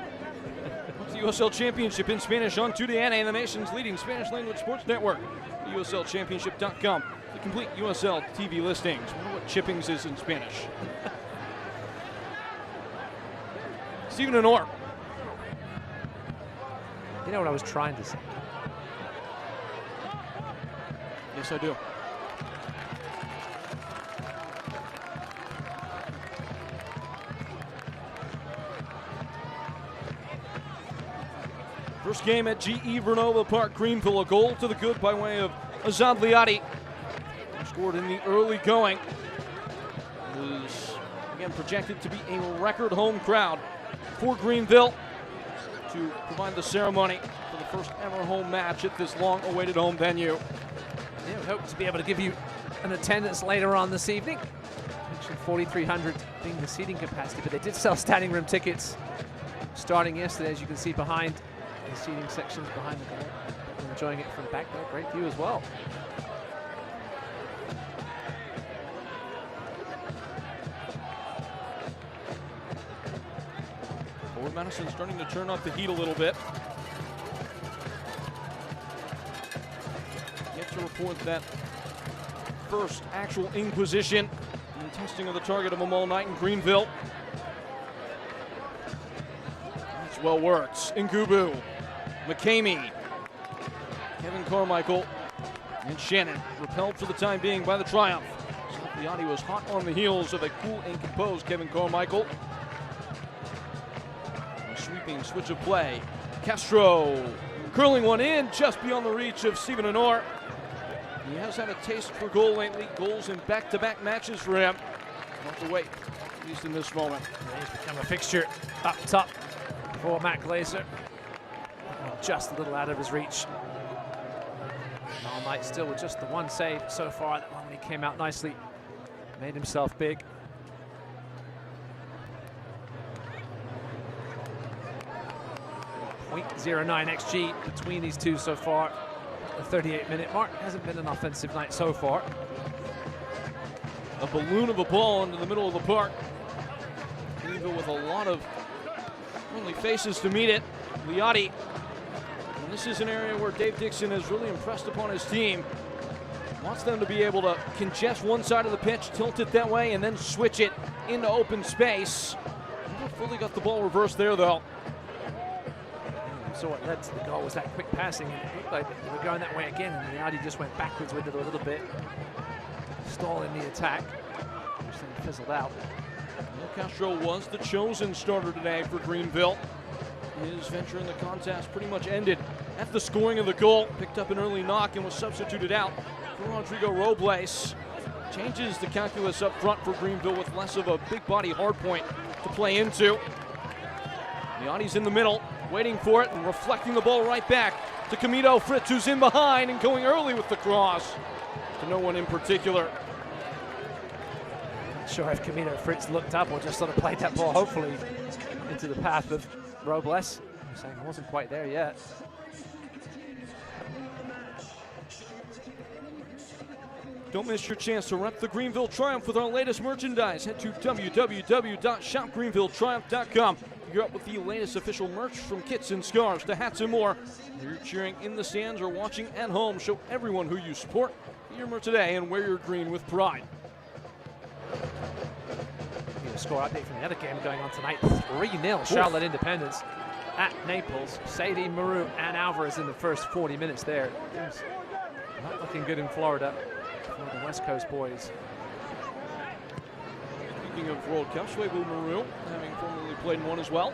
S1: what's the USL Championship in Spanish on TUDN, the nation's leading Spanish language sports network, the USLChampionship.com, the complete USL TV listings. I wonder what chippings is in Spanish. Stephen Honor.
S2: You know what I was trying to say?
S1: Yes, I do. First game at GE Vernova Park, Greenville, a goal to the good by way of Azad Liati. Scored in the early going. Was again projected to be a record home crowd for Greenville to provide the ceremony for the first ever home match at this long-awaited home venue.
S2: Yeah, we hope to be able to give you an attendance later on this evening. Mentioned 4,300 being the seating capacity, but they did sell standing room tickets starting yesterday, as you can see behind the seating sections behind the goal. People enjoying it from back there. Great view as well.
S1: Forward Madison starting to turn up the heat a little bit. Yet to report that first actual inquisition and testing of the target of Amal Knight in Greenville. That's well worked. Ngubu, McCamey, Kevin Carmichael, and Shannon repelled for the time being by the triumph. Liati was hot on the heels of a cool and composed Kevin Carmichael. A sweeping switch of play. Castro curling one in just beyond the reach of Stephen Honor. He has had a taste for goal lately, goals in back-to-back matches for him. Not to wait, at least in this moment.
S2: And he's become a fixture up top for Matt Glazer. Just a little out of his reach. All night still with just the one save so far. That one when he came out nicely, made himself big. .09 XG between these two so far. The 38-minute mark hasn't been an offensive night so far.
S1: A balloon of a ball into the middle of the park. Greenville with a lot of friendly faces to meet it. Liotti. And this is an area where Dave Dixon has really impressed upon his team. Wants them to be able to congest one side of the pitch, tilt it that way, and then switch it into open space. Never fully got the ball reversed there, though.
S2: So what led to the goal was that quick passing. It looked like they were going that way again, and Liotti just went backwards with it a little bit, stalling the attack, which then fizzled out.
S1: Neil Castro was the chosen starter today for Greenville. His venture in the contest pretty much ended at the scoring of the goal. Picked up an early knock and was substituted out for Rodrigo Robles. Changes the calculus up front for Greenville with less of a big body hardpoint to play into. Liotti's in the middle, waiting for it and reflecting the ball right back to Camilo Fritz, who's in behind and going early with the cross to no one in particular.
S2: Not sure if Camilo Fritz looked up or just sort of played that ball hopefully into the path of Robles. I'm saying it wasn't quite there yet.
S1: Don't miss your chance to rep the Greenville Triumph with our latest merchandise. Head to www.shopgreenvilletriumph.com. You're up with the latest official merch, from kits and scarves to hats and more. Whether you're cheering in the stands or watching at home, show everyone who you support. Get your merch today and wear your green with pride.
S2: A score update from the other game going on tonight. 3-0 Charlotte Independence at Naples. Sadie, Maru, and Alvarez in the first 40 minutes there. Things not looking good in Florida for the West Coast boys.
S1: Speaking of World Cups, Webu Maru, having formerly played in one as well.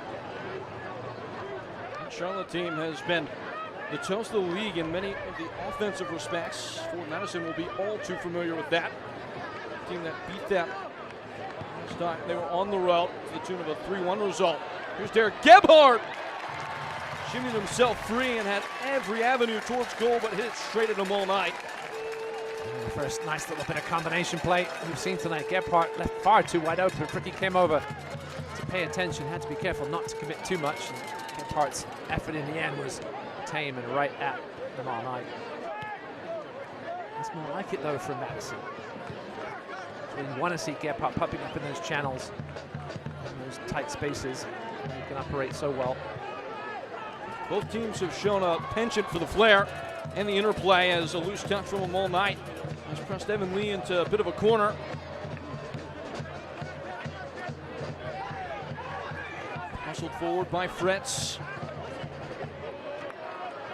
S1: The Charlotte team has been the toast of the league in many of the offensive respects. Fort Madison will be all too familiar with that. The team that beat them last time they were on the road to the tune of a 3-1 result. Here's Derek Gebhardt. Shimmied himself free and had every avenue towards goal, but hit it straight at him all night.
S2: The first nice little bit of combination play we've seen tonight. Gebhardt left far too wide open. Fricky came over to pay attention, had to be careful not to commit too much. And Gebhardt's effort in the end was tame and right at them all night. It's more like it though from Madison. So you want to see Gebhardt popping up in those channels, in those tight spaces. He can operate so well.
S1: Both teams have shown a penchant for the flair and the interplay, as a loose touch from him all night has pressed Evan Lee into a bit of a corner. Hustled forward by Fritz.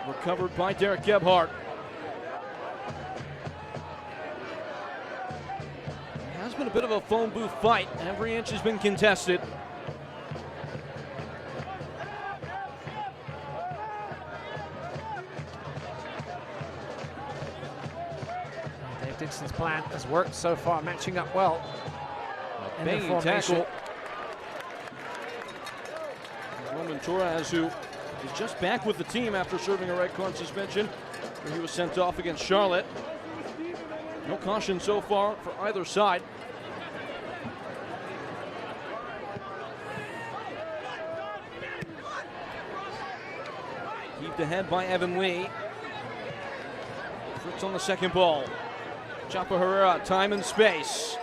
S1: Recovered by Derek Gebhardt. It has been a bit of a phone booth fight. Every inch has been contested.
S2: Dixon's plan has worked so far, matching up well.
S1: A banging tackle. Roman Torres, who is just back with the team after serving a red card suspension, where he was sent off against Charlotte. No caution so far for either side. Heaved ahead by Evan Lee. Fritz on the second ball. Chapo Herrera, time and space.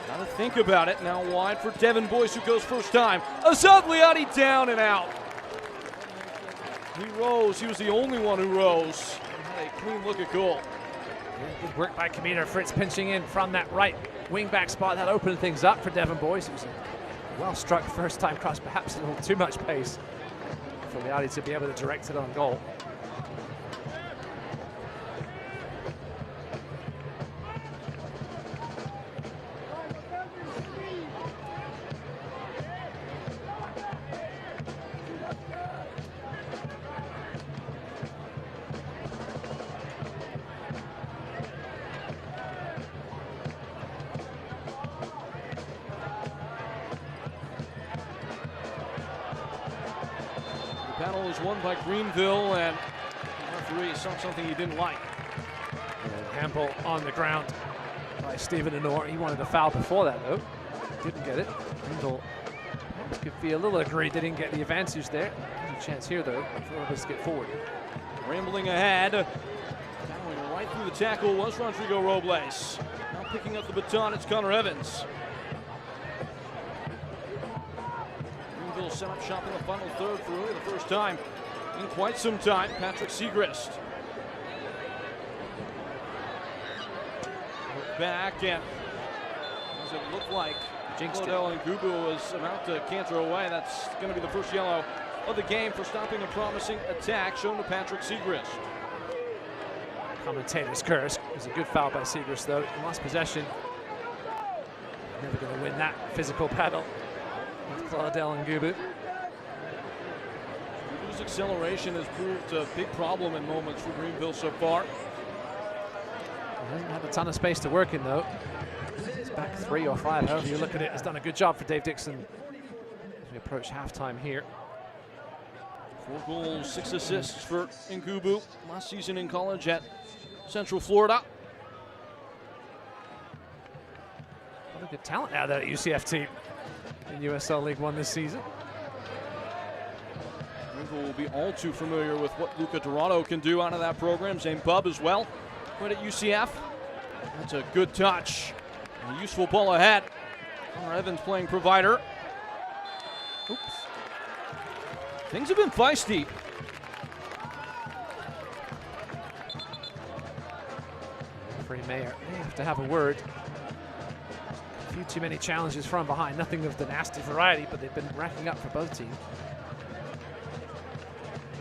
S1: Gotta think about it. Now wide for Devin Boyce, who goes first time. Asad Liotti down and out. He rose. He was the only one who rose. Had a clean look at goal.
S2: Good work by Camilo Fritz, pinching in from that right wing-back spot. That opened things up for Devin Boyce. It was a well-struck first-time cross, perhaps a little too much pace for Liotti to be able to direct it on goal.
S1: Battle is won by Greenville, and the referee saw something he didn't like.
S2: Handball on the ground by Stephen Honor. He wanted a foul before that, though. Didn't get it. Greenville could feel a little aggrieved they didn't get the advantage there. There's a chance here, though, for us to get forward.
S1: Rambling ahead. Battling right through the tackle was Rodrigo Robles. Now picking up the baton, it's Connor Evans. Greenville set up shop in the final third for really the first time in quite some time. Patrick Segrist. Back, and does it look like Claudel Ngubu was about to canter away? That's going to be the first yellow of the game for stopping a promising attack shown to Patrick Segrist.
S2: Commentator's curse. It was a good foul by Segrist, though. He lost possession. Never going to win that physical battle with Claudel Ngubu.
S1: Ngubu's acceleration has proved a big problem in moments for Greenville so far.
S2: He hasn't had a ton of space to work in, though. He's back 3 or 5, however you look at it. Has done a good job for Dave Dixon as we approach halftime here.
S1: 4 goals, 6 assists for Ngubu last season in college at Central Florida.
S2: What a good talent out there at UCF team in USL League One this season.
S1: Greenville will be all too familiar with what Luca Dorado can do out of that program. Zane Bubb as well. Right at UCF. That's a good touch. A useful ball ahead. Connor Evans playing provider. Oops. Things have been feisty.
S2: Referee Mayer may have to have a word. A few too many challenges from behind. Nothing of the nasty variety, but they've been racking up for both teams.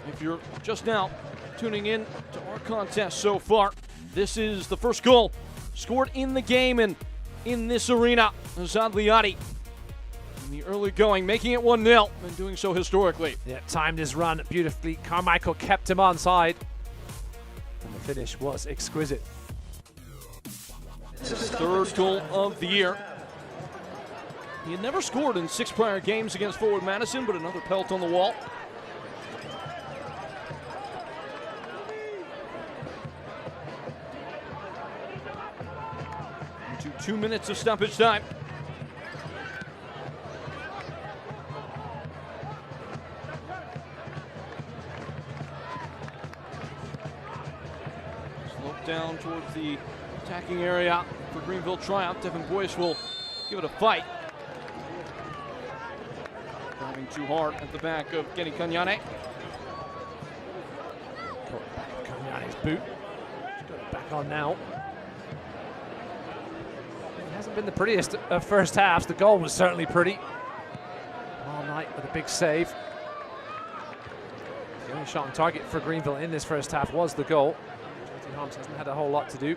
S1: If you're just now tuning in to our contest so far, this is the first goal scored in the game and in this arena. Azad Liati in the early going, making it 1-0 and doing so historically.
S2: Yeah, timed his run beautifully. Carmichael kept him onside, and the finish was exquisite.
S1: Third goal of the year. He had never scored in 6 prior games against Forward Madison, but another pelt on the wall. Into 2 minutes of stoppage time. Slope down towards the attacking area for Greenville Triumph. Devin Boyce will give it a fight. Driving too hard at the back of Kenny Kanyane.
S2: Kanyane's boot. He's got it back on now. It hasn't been the prettiest of first halves. The goal was certainly pretty. All night with a big save. The only shot on target for Greenville in this first half was the goal. JT Holmes hasn't had a whole lot to do.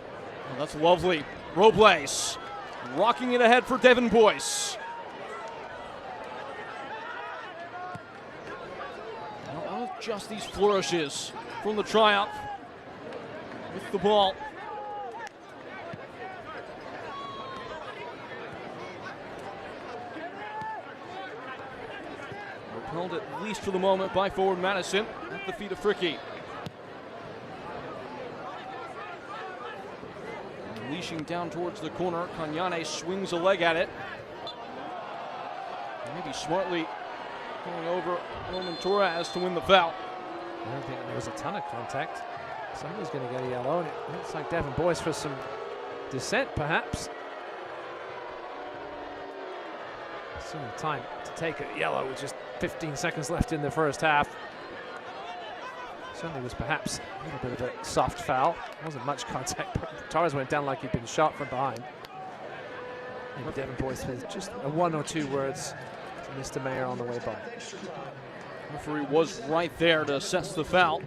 S1: Oh, that's lovely. Robles rocking it ahead for Devin Boyce. Now, just these flourishes from the Triumph with the ball. Repelled at least for the moment by Forward Madison at the feet of Fricky. Unleashing down towards the corner, Kanyane swings a leg at it. Maybe smartly going over Roman Torres to win the foul.
S2: I don't think there was a ton of contact. Somebody's going to get a yellow, and it looks like Devin Boyce for some dissent, perhaps. Still time to take a yellow with just 15 seconds left in the first half. Certainly was perhaps a little bit of a soft foul. Wasn't much contact, but Torres went down like he'd been shot from behind. Maybe Devin Boyce with just a 1 or 2 words to Mr. Mayer on the way by.
S1: Referee was right there to assess the foul.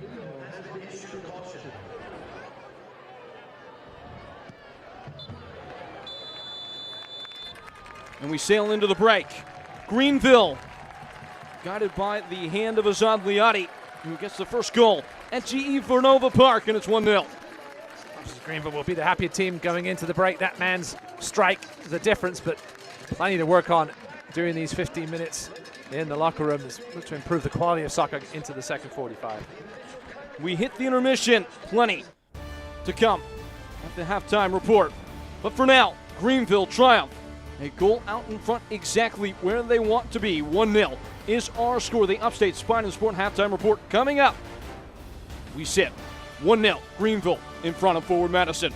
S1: And we sail into the break. Greenville, guided by the hand of Azad Liati, who gets the first goal at GE Vernova Park, and it's 1-0.
S2: Greenville will be the happier team going into the break. That man's strike, the difference, but plenty to work on during these 15 minutes in the locker room to improve the quality of soccer into the second 45.
S1: We hit the intermission. Plenty to come at the halftime report. But for now, Greenville triumph. A goal out in front exactly where they want to be. 1-0 is our score. The Upstate Spine and Sport halftime report coming up. We sit 1-0 Greenville in front of Forward Madison.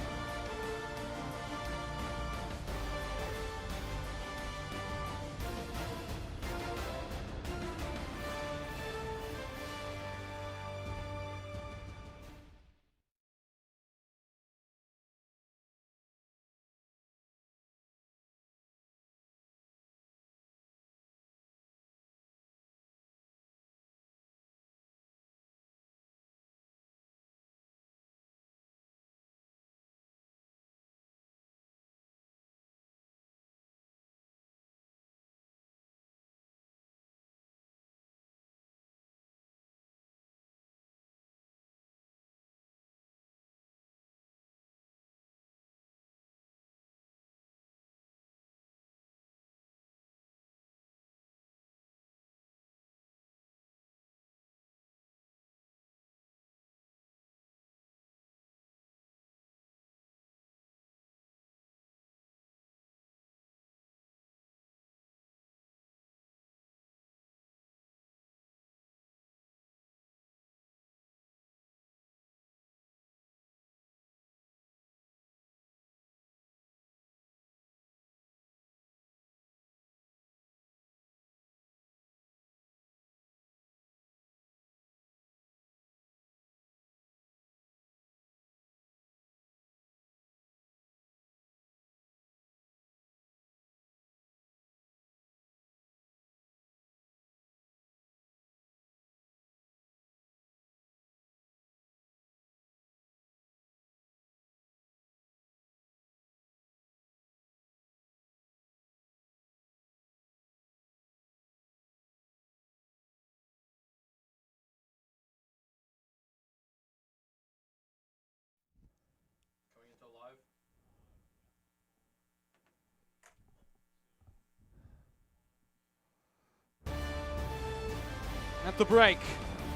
S1: At the break,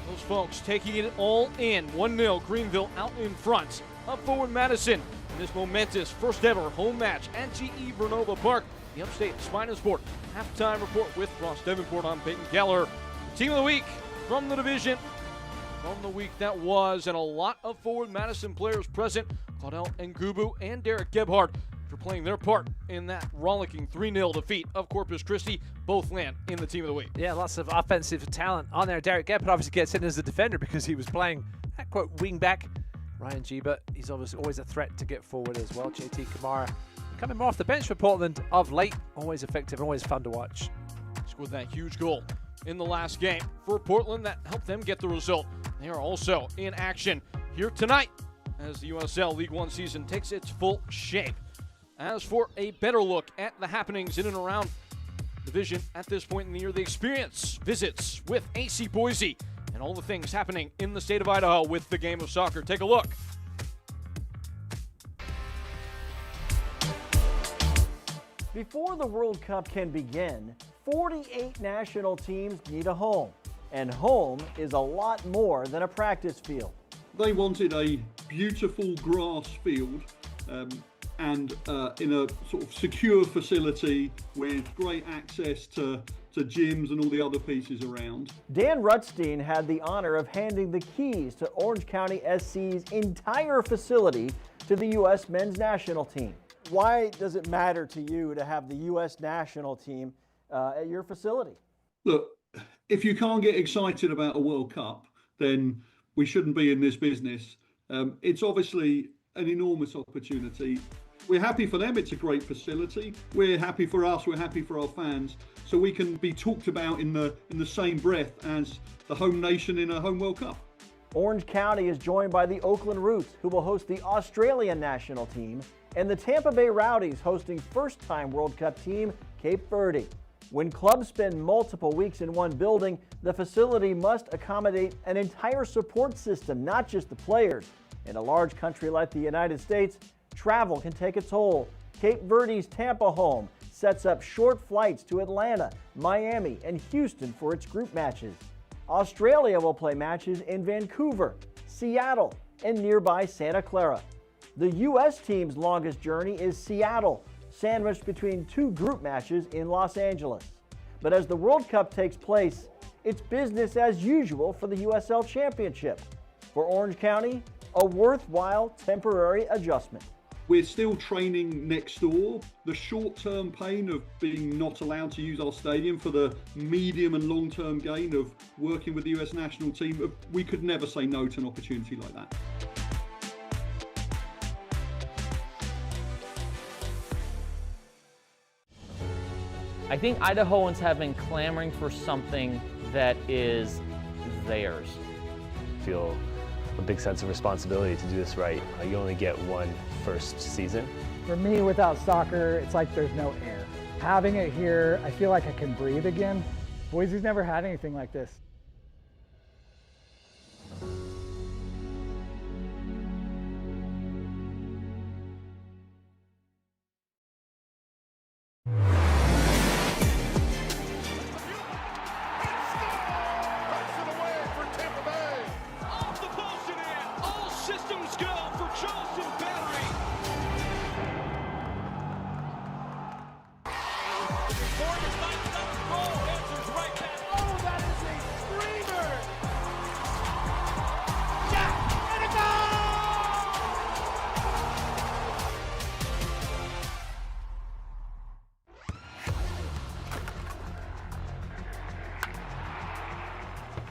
S1: those folks taking it all in. 1-0 Greenville out in front of Forward Madison in this momentous first ever home match at GE Vernova Park. The Upstate Spine and Sport halftime report with Ross Davenport. I'm Peyton Keller. The team of the week from the division from the week that was, and a lot of Forward Madison players present. Claudel Ngubu and Derek Gebhardt for playing their part in that rollicking 3-0 defeat of Corpus Christi. Both land in the team of the week.
S2: Yeah, lots of offensive talent on there. Derek Gebhardt obviously gets in as a defender because he was playing at quote wing back. Ryan Giba, he's obviously always a threat to get forward as well. JT Kamara coming more off the bench for Portland of late. Always effective and always fun to watch.
S1: Scored that huge goal in the last game for Portland that helped them get the result. They are also in action here tonight as the USL League One season takes its full shape. As for a better look at the happenings in and around division at this point in the year, the experience visits with AC Boise and all the things happening in the state of Idaho with the game of soccer. Take a look.
S8: Before the World Cup can begin, 48 national teams need a home, and home is a lot more than a practice field.
S9: They wanted a beautiful grass field and in a sort of secure facility with great access to gyms and all the other pieces around.
S8: Dan Rutstein had the honor of handing the keys to Orange County SC's entire facility to the U.S. men's national team. Why does it matter to you to have the U.S. national team at your facility?
S9: Look, if you can't get excited about a World Cup, then we shouldn't be in this business. It's obviously an enormous opportunity. We're happy for them, it's a great facility. We're happy for us, we're happy for our fans, so we can be talked about in the same breath as the home nation in a home World Cup.
S8: Orange County is joined by the Oakland Roots, who will host the Australian national team, and the Tampa Bay Rowdies hosting first-time World Cup team Cape Verde. When clubs spend multiple weeks in one building, the facility must accommodate an entire support system, not just the players. In a large country like the United States, travel can take a toll. Cape Verde's Tampa home sets up short flights to Atlanta, Miami, and Houston for its group matches. Australia will play matches in Vancouver, Seattle, and nearby Santa Clara. The U.S. team's longest journey is Seattle, sandwiched between two group matches in Los Angeles. But as the World Cup takes place, it's business as usual for the USL Championship. For Orange County, a worthwhile temporary adjustment.
S9: We're still training next door. The short-term pain of being not allowed to use our stadium for the medium and long-term gain of working with the US national team, we could never say no to an opportunity like that.
S10: I think Idahoans have been clamoring for something that is theirs.
S11: I feel a big sense of responsibility to do this right. You only get one first season.
S12: For me, without soccer, it's like there's no air. Having it here, I feel like I can breathe again. Boise's never had anything like this.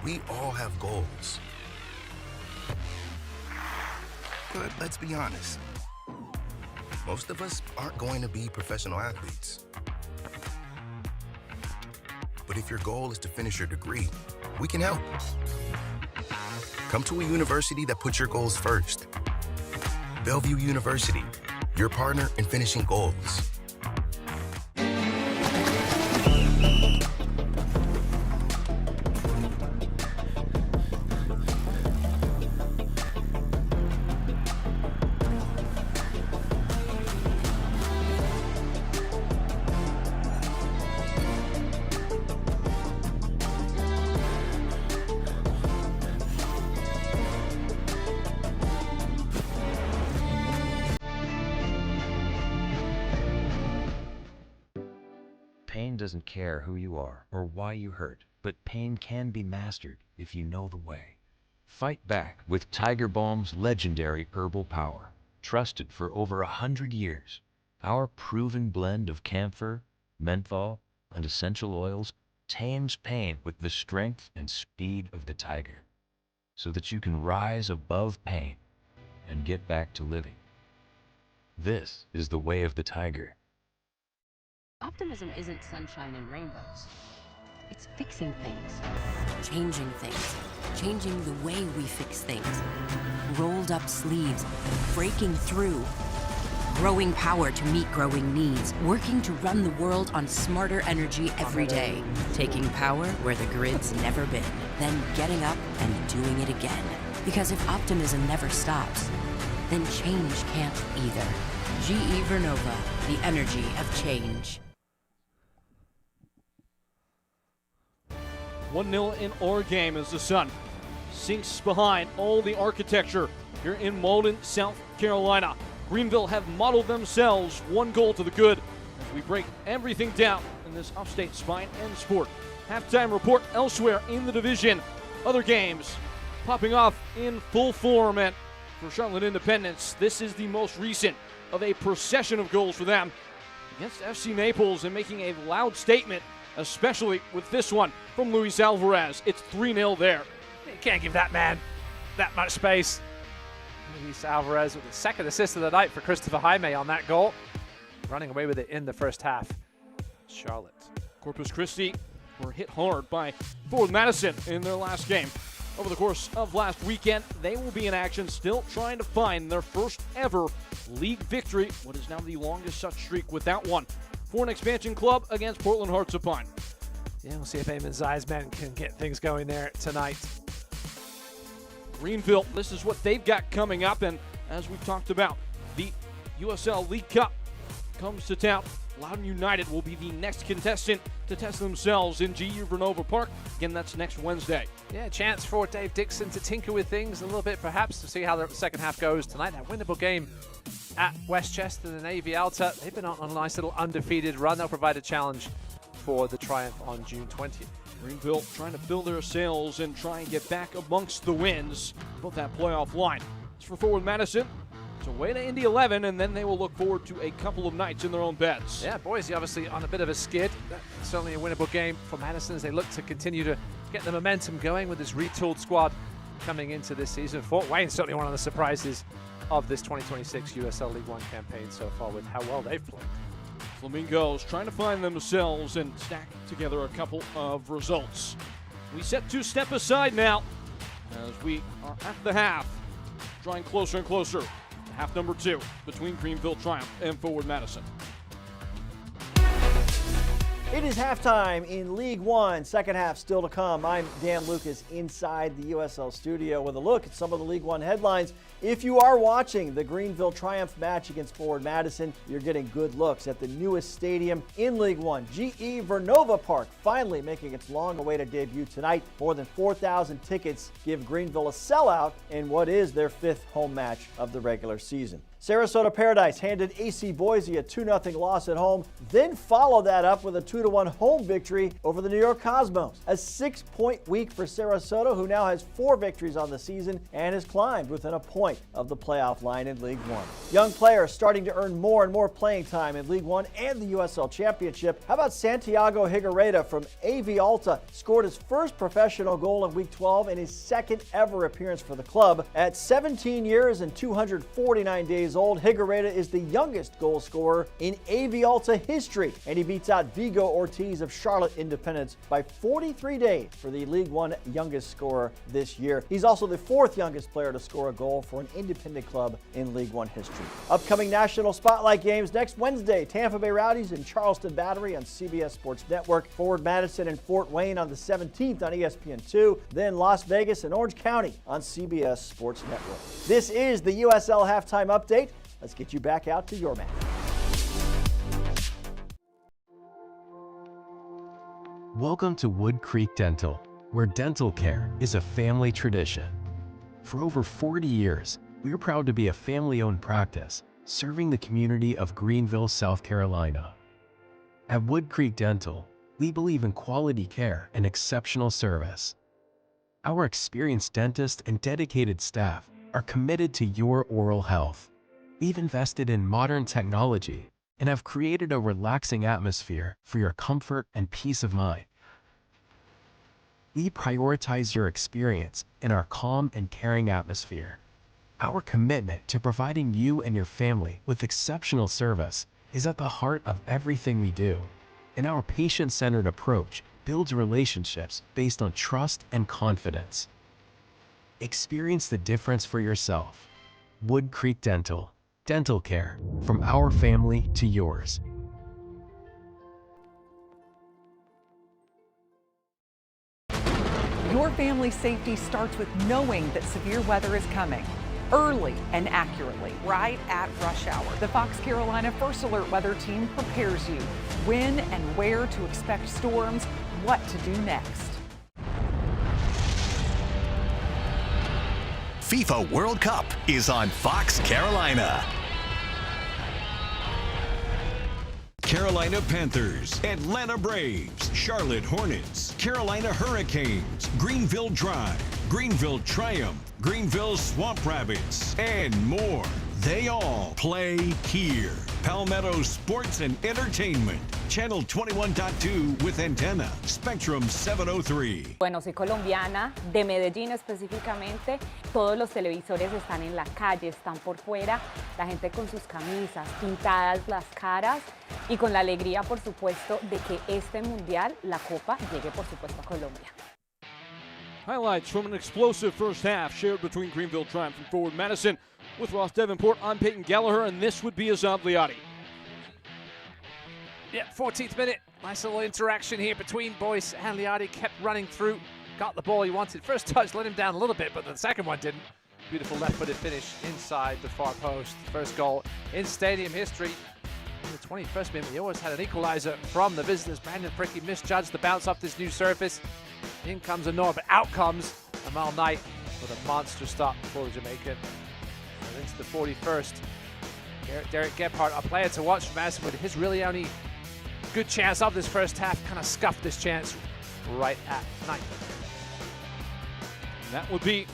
S13: We all have goals. But let's be honest, most of us aren't going to be professional athletes. But if your goal is to finish your degree, we can help. Come to a university that puts your goals first. Bellevue University, your partner in finishing goals.
S14: Pain doesn't care who you are or why you hurt, but pain can be mastered if you know the way. Fight back with Tiger Balm's legendary herbal power. Trusted for over 100 years, our proven blend of camphor, menthol, and essential oils tames pain with the strength and speed of the tiger, so that you can rise above pain and get back to living. This is the way of the tiger.
S3: Optimism isn't sunshine and rainbows. It's fixing things, changing things, changing the way we fix things. Rolled up sleeves, breaking through, growing power to meet growing needs, working to run the world on smarter energy every day, taking power where the grid's never been, then getting up and doing it again. Because if optimism never stops, then change can't either. GE Vernova, the energy of change.
S1: 1-0 in our game as the sun sinks behind all the architecture here in Malden, South Carolina. Greenville have modeled themselves 1 goal to the good as we break everything down in this upstate spine and sport. Halftime report elsewhere in the division. Other games popping off in full form, and for Charlotte Independence, this is the most recent of a procession of goals for them against FC Naples, and making a loud statement, especially with this one from Luis Alvarez. It's 3-0 there.
S2: You can't give that man that much space. Luis Alvarez with the second assist of the night for Christopher Jaime on that goal. Running away with it in the first half. Charlotte.
S1: Corpus Christi were hit hard by forward Madison in their last game. Over the course of last weekend, they will be in action, still trying to find their first ever league victory, what is now the longest such streak without one, for an expansion club against Portland Hearts of Pine.
S2: Yeah, we'll see if Eamon Zai's men can get things going there tonight.
S1: Greenville, this is what they've got coming up, and as we've talked about, the USL League Cup comes to town Loudoun United will be the next contestant to test themselves in GE Vernova Park. Again, that's next Wednesday.
S2: Yeah, a chance for Dave Dixon to tinker with things a little bit, perhaps, to see how the second half goes tonight. That winnable game at Westchester and AV Alta. They've been on a nice little undefeated run. They'll provide a challenge for the Triumph on June 20th.
S1: Greenville trying to fill their sails and try and get back amongst the wins, above that playoff line. As for forward Madison, it's away to Indy 11, and then they will look forward to a couple of nights in their own beds.
S2: Yeah, Boise obviously on a bit of a skid. Certainly a winnable game for Madison as they look to continue to get the momentum going with this retooled squad coming into this season. Fort Wayne certainly one of the surprises of this 2026 USL League One campaign so far with how well they've played.
S1: Flamingos trying to find themselves and stack together a couple of results. We set to step aside now as we are at the half, drawing closer and closer to half number 2 between Greenville Triumph and forward Madison.
S8: It is halftime in League One. Second half still to come. I'm Dan Lucas inside the USL studio with a look at some of the League One headlines. If you are watching the Greenville Triumph match against forward Madison, you're getting good looks at the newest stadium in League One, GE Vernova Park, finally making its long-awaited debut tonight. More than 4,000 tickets give Greenville a sellout in what is their 5th home match of the regular season. Sarasota Paradise handed AC Boise a 2-0 loss at home, then followed that up with a 2-1 home victory over the New York Cosmos. A 6-point week for Sarasota, who now has 4 victories on the season and has climbed within a point of the playoff line in League One. Young players starting to earn more and more playing time in League One and the USL Championship. How about Santiago Higuereta from AV Alta scored his first professional goal in Week 12 and his second ever appearance for the club. At 17 years and 249 days old, Higuereta is the youngest goal scorer in AV Alta history, and he beats out Vigo Ortiz of Charlotte Independence by 43 days for the League One youngest scorer this year. He's also the 4th youngest player to score a goal for an independent club in League One history. Upcoming national spotlight games next Wednesday: Tampa Bay Rowdies and Charleston Battery on CBS Sports Network, forward Madison and Fort Wayne on the 17th on ESPN2, then Las Vegas and Orange County on CBS Sports Network. This is the USL Halftime Update. Let's get you back out to your match.
S15: Welcome to Wood Creek Dental, where dental care is a family tradition. For over 40 years, we're proud to be a family-owned practice, serving the community of Greenville, South Carolina. At Wood Creek Dental, we believe in quality care and exceptional service. Our experienced dentists and dedicated staff are committed to your oral health. We've invested in modern technology and have created a relaxing atmosphere for your comfort and peace of mind. We prioritize your experience in our calm and caring atmosphere. Our commitment to providing you and your family with exceptional service is at the heart of everything we do, and our patient-centered approach builds relationships based on trust and confidence. Experience the difference for yourself. Wood Creek Dental. Dental care from our family to yours.
S16: Your family's safety starts with knowing that severe weather is coming. Early and accurately, right at rush hour. The Fox Carolina First Alert Weather Team prepares you when and where to expect storms, what to do next.
S17: FIFA World Cup is on Fox Carolina. Carolina Panthers, Atlanta Braves, Charlotte Hornets, Carolina Hurricanes, Greenville Drive, Greenville Triumph, Greenville Swamp Rabbits, and more. They all play here. Palmetto Sports and Entertainment, Channel 21.2 with antenna, Spectrum 703.
S18: Bueno, soy colombiana, de Medellín específicamente. Todos los televisores están en la calle, están por fuera, la gente con sus camisas, pintadas las caras y con la alegría, por supuesto, de que este mundial, la Copa, llegue, por supuesto, a Colombia.
S1: Highlights from an explosive first half shared between Greenville Triumph and forward Madison. With Ross Davenport, I'm Peyton Gallagher, and this would be Azad Liadi.
S2: Yeah, 14th minute. Nice little interaction here between Boyce and Liadi. Kept running through, got the ball he wanted. First touch let him down a little bit, but the second one didn't. Beautiful left-footed finish inside the far post. First goal in stadium history. the 21st minute, we always had an equalizer from the visitors. Brandon Fricky misjudged the bounce off this new surface. In comes a Nor, but out comes Amal Knight with a monster stop for the Jamaican. And into the 41st. Derek Gebhardt, a player to watch for Madison, with his really only good chance of this first half, kind of scuffed this chance right at Knight.
S1: And that would be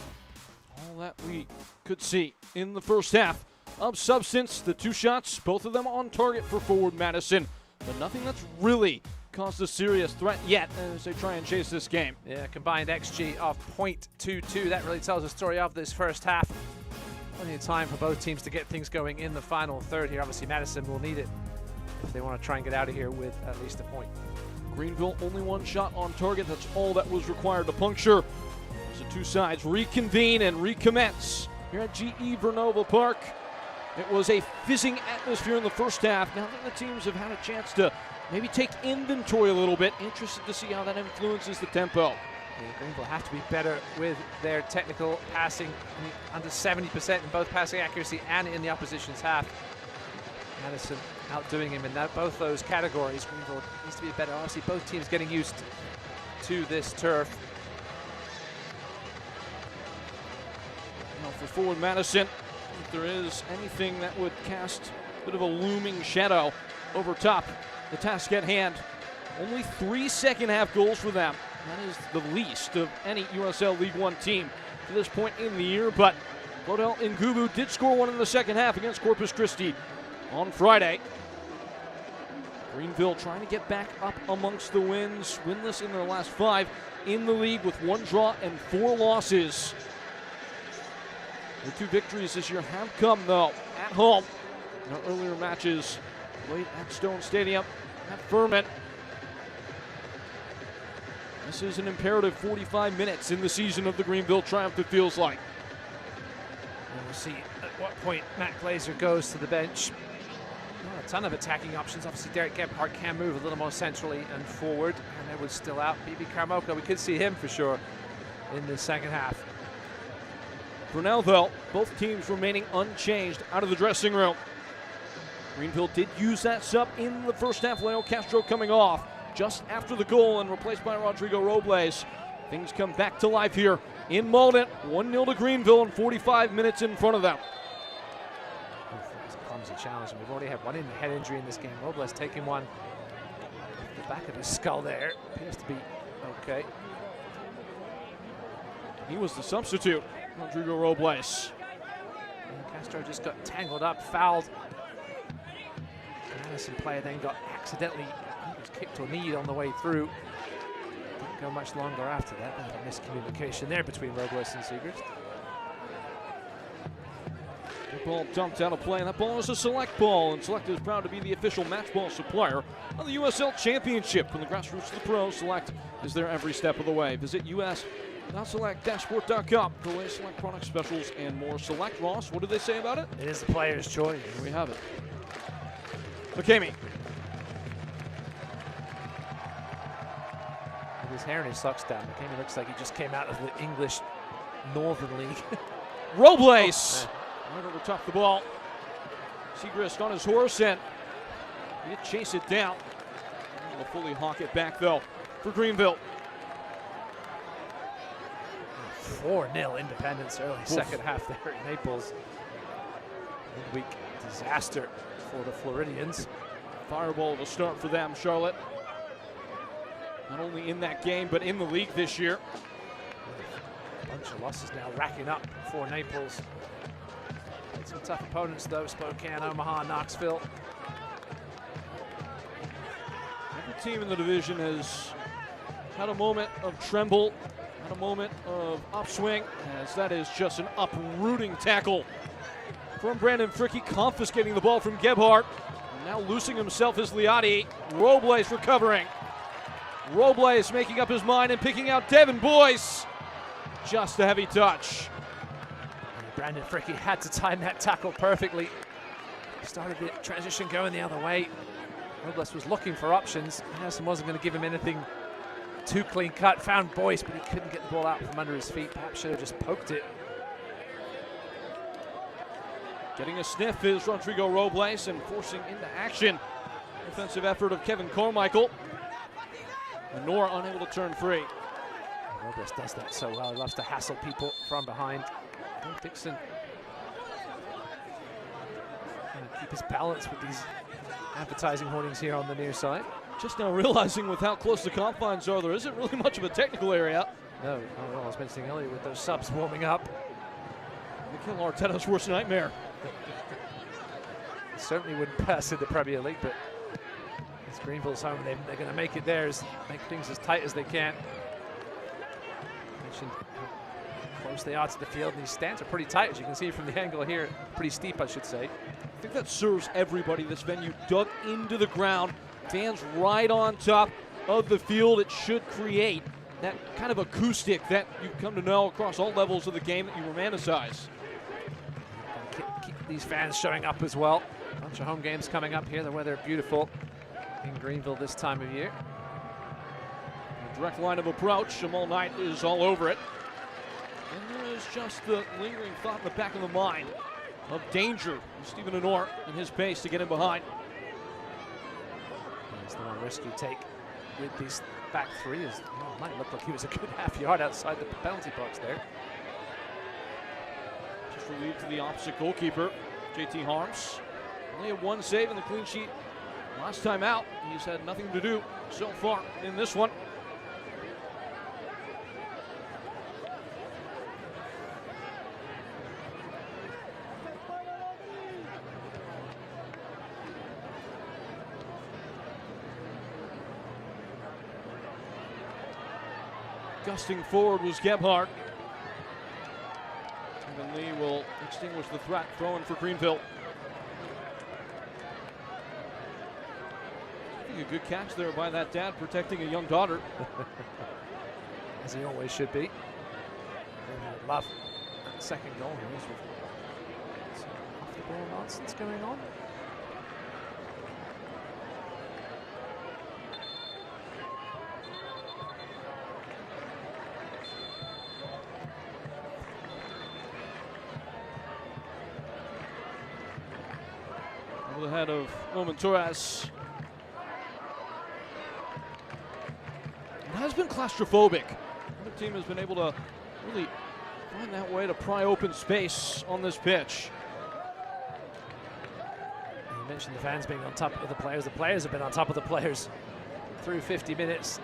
S1: all that we could see in the first half of substance. The two shots, both of them on target for forward Madison, but nothing that's really caused a serious threat yet as they try and chase this game.
S2: Yeah, combined XG of .22. That really tells the story of this first half. Plenty of time for both teams to get things going in the final third here. Obviously, Madison will need it if they want to try and get out of here with at least a point.
S1: Greenville only one shot on target. That's all that was required to puncture. As the two sides reconvene and recommence here at GE Vernova Park. It was a fizzing atmosphere in the first half. Now that the teams have had a chance to maybe take inventory a little bit, interested to see how that influences the tempo.
S2: Yeah, Greenville have to be better with their technical passing, under 70% in both passing accuracy and in the opposition's half. Madison outdoing him in both those categories. Greenville needs to be better. Obviously, both teams getting used to this turf.
S1: Now for forward Madison, if there is anything that would cast a bit of a looming shadow over top the task at hand, only 3 second-half goals for them. That is the least of any USL League One team to this point in the year, but Claudel Ngubu did score one in the second half against Corpus Christi on Friday. Greenville trying to get back up amongst the wins, winless in their last 5 in the league with 1 draw and 4 losses. Their 2 victories this year have come, though, at home. In our earlier matches played at Stone Stadium, at Furman. This is an imperative 45 minutes in the season of the Greenville Triumph, it feels like.
S2: And we'll see at what point Matt Glazer goes to the bench. Not a ton of attacking options. Obviously, Derek Gebhardt can move a little more centrally and forward. And Edwards still out. BB Carmoka, we could see him for sure in the second half.
S1: For now, though, both teams remaining unchanged out of the dressing room. Greenville did use that sub in the first half. Leo Castro coming off just after the goal and replaced by Rodrigo Robles. Things come back to life here in Malden. 1-0 to Greenville and 45 minutes in front of them.
S2: It's a clumsy challenge, and we've already had one head injury in this game. Robles taking one off the back of his skull there. Appears to be okay.
S1: He was the substitute, Rodrigo Robles.
S2: And Castro just got tangled up, fouled. The Madison player then got accidentally kicked or kneed on the way through. Didn't go much longer after that. A miscommunication there between Robles and Segrist.
S1: The ball dumped out of play, and that ball is a Select ball, and Select is proud to be the official match ball supplier of the USL Championship. From the grassroots to the pros, Select is there every step of the way. Visit us.select-sport.com for latest Select product specials and more. Select, Ross, what did they say about it?
S2: It is the player's choice.
S1: Here we have it. McCamey.
S2: With his hair and his socks down, McCamey looks like he just came out of the English Northern League.
S1: Robles! Right over top the ball. Segrist on his horse, and he did chase it down. Able to fully hawk it back, though, for Greenville.
S2: 4-0 Independence early second half there at Naples. Midweek disaster for the Floridians.
S1: Fireball to start for them, Charlotte. Not only in that game, but in the league this year.
S2: A bunch of losses now racking up for Naples. Some tough opponents, though. Spokane, Omaha, Knoxville.
S1: Every team in the division has had a moment of tremble, had a moment of upswing, as that is just an uprooting tackle from Brandon Fricky, confiscating the ball from Gebhardt. And now loosing himself is Liotti. Robles recovering. Robles making up his mind and picking out Devin Boyce. Just a heavy touch.
S2: Brandon Fricky had to time that tackle perfectly. Started the transition going the other way. Robles was looking for options. Madison wasn't going to give him anything too clean cut. Found Boyce, but he couldn't get the ball out from under his feet. Perhaps should have just poked it.
S1: Getting a sniff is Rodrigo Robles and forcing into action. Defensive effort of Kevin Carmichael. And Nora unable to turn free.
S2: Robles does that so well. He loves to hassle people from behind. Dixon trying to keep his balance with these advertising hoardings here on the near side.
S1: Just now realizing with how close the confines are, there isn't really much of a technical area.
S2: No, I was mentioning earlier with those subs warming up.
S1: Mikel Arteta's worst nightmare.
S2: Certainly wouldn't pass in the Premier League, but it's Greenville's home. They're going to make it theirs, make things as tight as they can. Mentioned how close they are to the field, and these stands are pretty tight, as you can see from the angle here. Pretty steep, I should say.
S1: I think that serves everybody. This venue dug into the ground, fans right on top of the field. It should create that kind of acoustic that you've come to know across all levels of the game that you romanticize.
S2: Keep these fans showing up as well. A bunch of home games coming up here. The weather beautiful in Greenville this time of year.
S1: A direct line of approach. Jamal Knight is all over it. And there is just the lingering thought in the back of the mind of danger. Stephen Honor in his pace to get in behind.
S2: That's the one risk you take with these back three. It might look like he was a good half yard outside the penalty box there.
S1: Just relieved to the opposite goalkeeper, JT Harms. Only had one save in the clean sheet last time out. He's had nothing to do so far in this one. Gusting forward was Gebhardt. Kevin Lee will extinguish the threat, throwing for Greenville. I think a good catch there by that dad protecting a young daughter.
S2: As he always should be. Love that second goal here. Some off the ball nonsense going on.
S1: The head of Roman Torres. It has been claustrophobic. The team has been able to really find that way to pry open space on this pitch.
S2: You mentioned the fans being on top of the players. The players have been on top of the players through 50 minutes.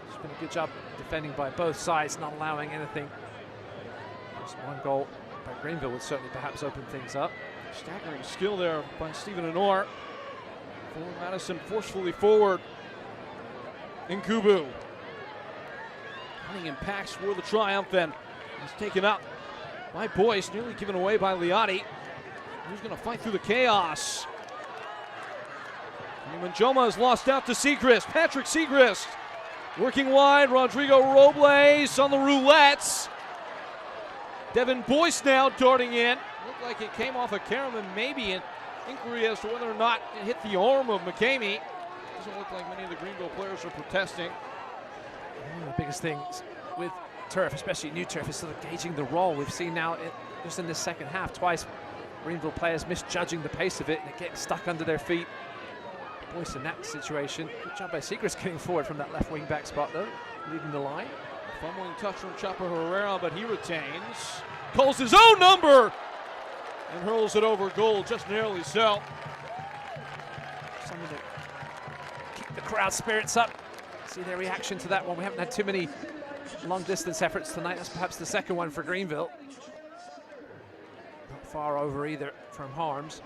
S2: It's been a good job defending by both sides, not allowing anything. Just one goal by Greenville would certainly perhaps open things up.
S1: Staggering skill there by Stephen Honor. For Madison forcefully forward. Nkubu. Running impacts for the triumph, and he's taken up by Boyce, nearly given away by Liati. Who's going to fight through the chaos? Manjoma is lost out to Segrist. Patrick Segrist working wide. Rodrigo Robles on the roulettes. Devin Boyce now darting in. Looked like it came off of Karaman, maybe an inquiry as to whether or not it hit the arm of McCamey. Doesn't look like many of the Greenville players are protesting.
S2: One of the biggest things with turf, especially new turf, is sort of gauging the roll. We've seen now, just in this second half, twice Greenville players misjudging the pace of it and it getting stuck under their feet. Boyce in that situation. Good job by Segrist getting forward from that left wing back spot though, leading the line.
S1: Fumbling touch from Chapa Herrera, but he retains. Calls his own number and hurls it over goal, just narrowly so.
S2: Something to keep the crowd spirits up. See their reaction to that one. We haven't had too many long distance efforts tonight. That's perhaps the second one for Greenville. Not far over either from Harms.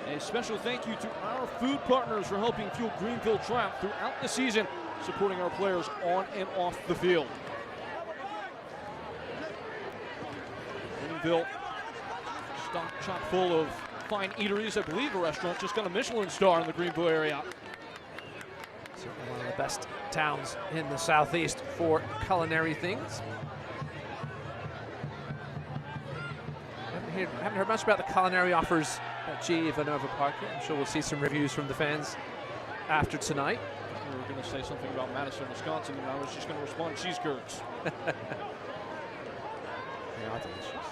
S1: A special thank you to our food partners for helping fuel Greenville triumph throughout the season, supporting our players on and off the field. Greenville, stock chock full of fine eateries. I believe a restaurant just got a Michelin star in the Greenville area.
S2: Certainly one of the best towns in the southeast for culinary things. Haven't heard much about the culinary offers at GE Vernova Park yet. I'm sure we'll see some reviews from the fans after tonight.
S1: You were going to say something about Madison, Wisconsin, and I was just going to respond, cheese curds.
S2: They are delicious.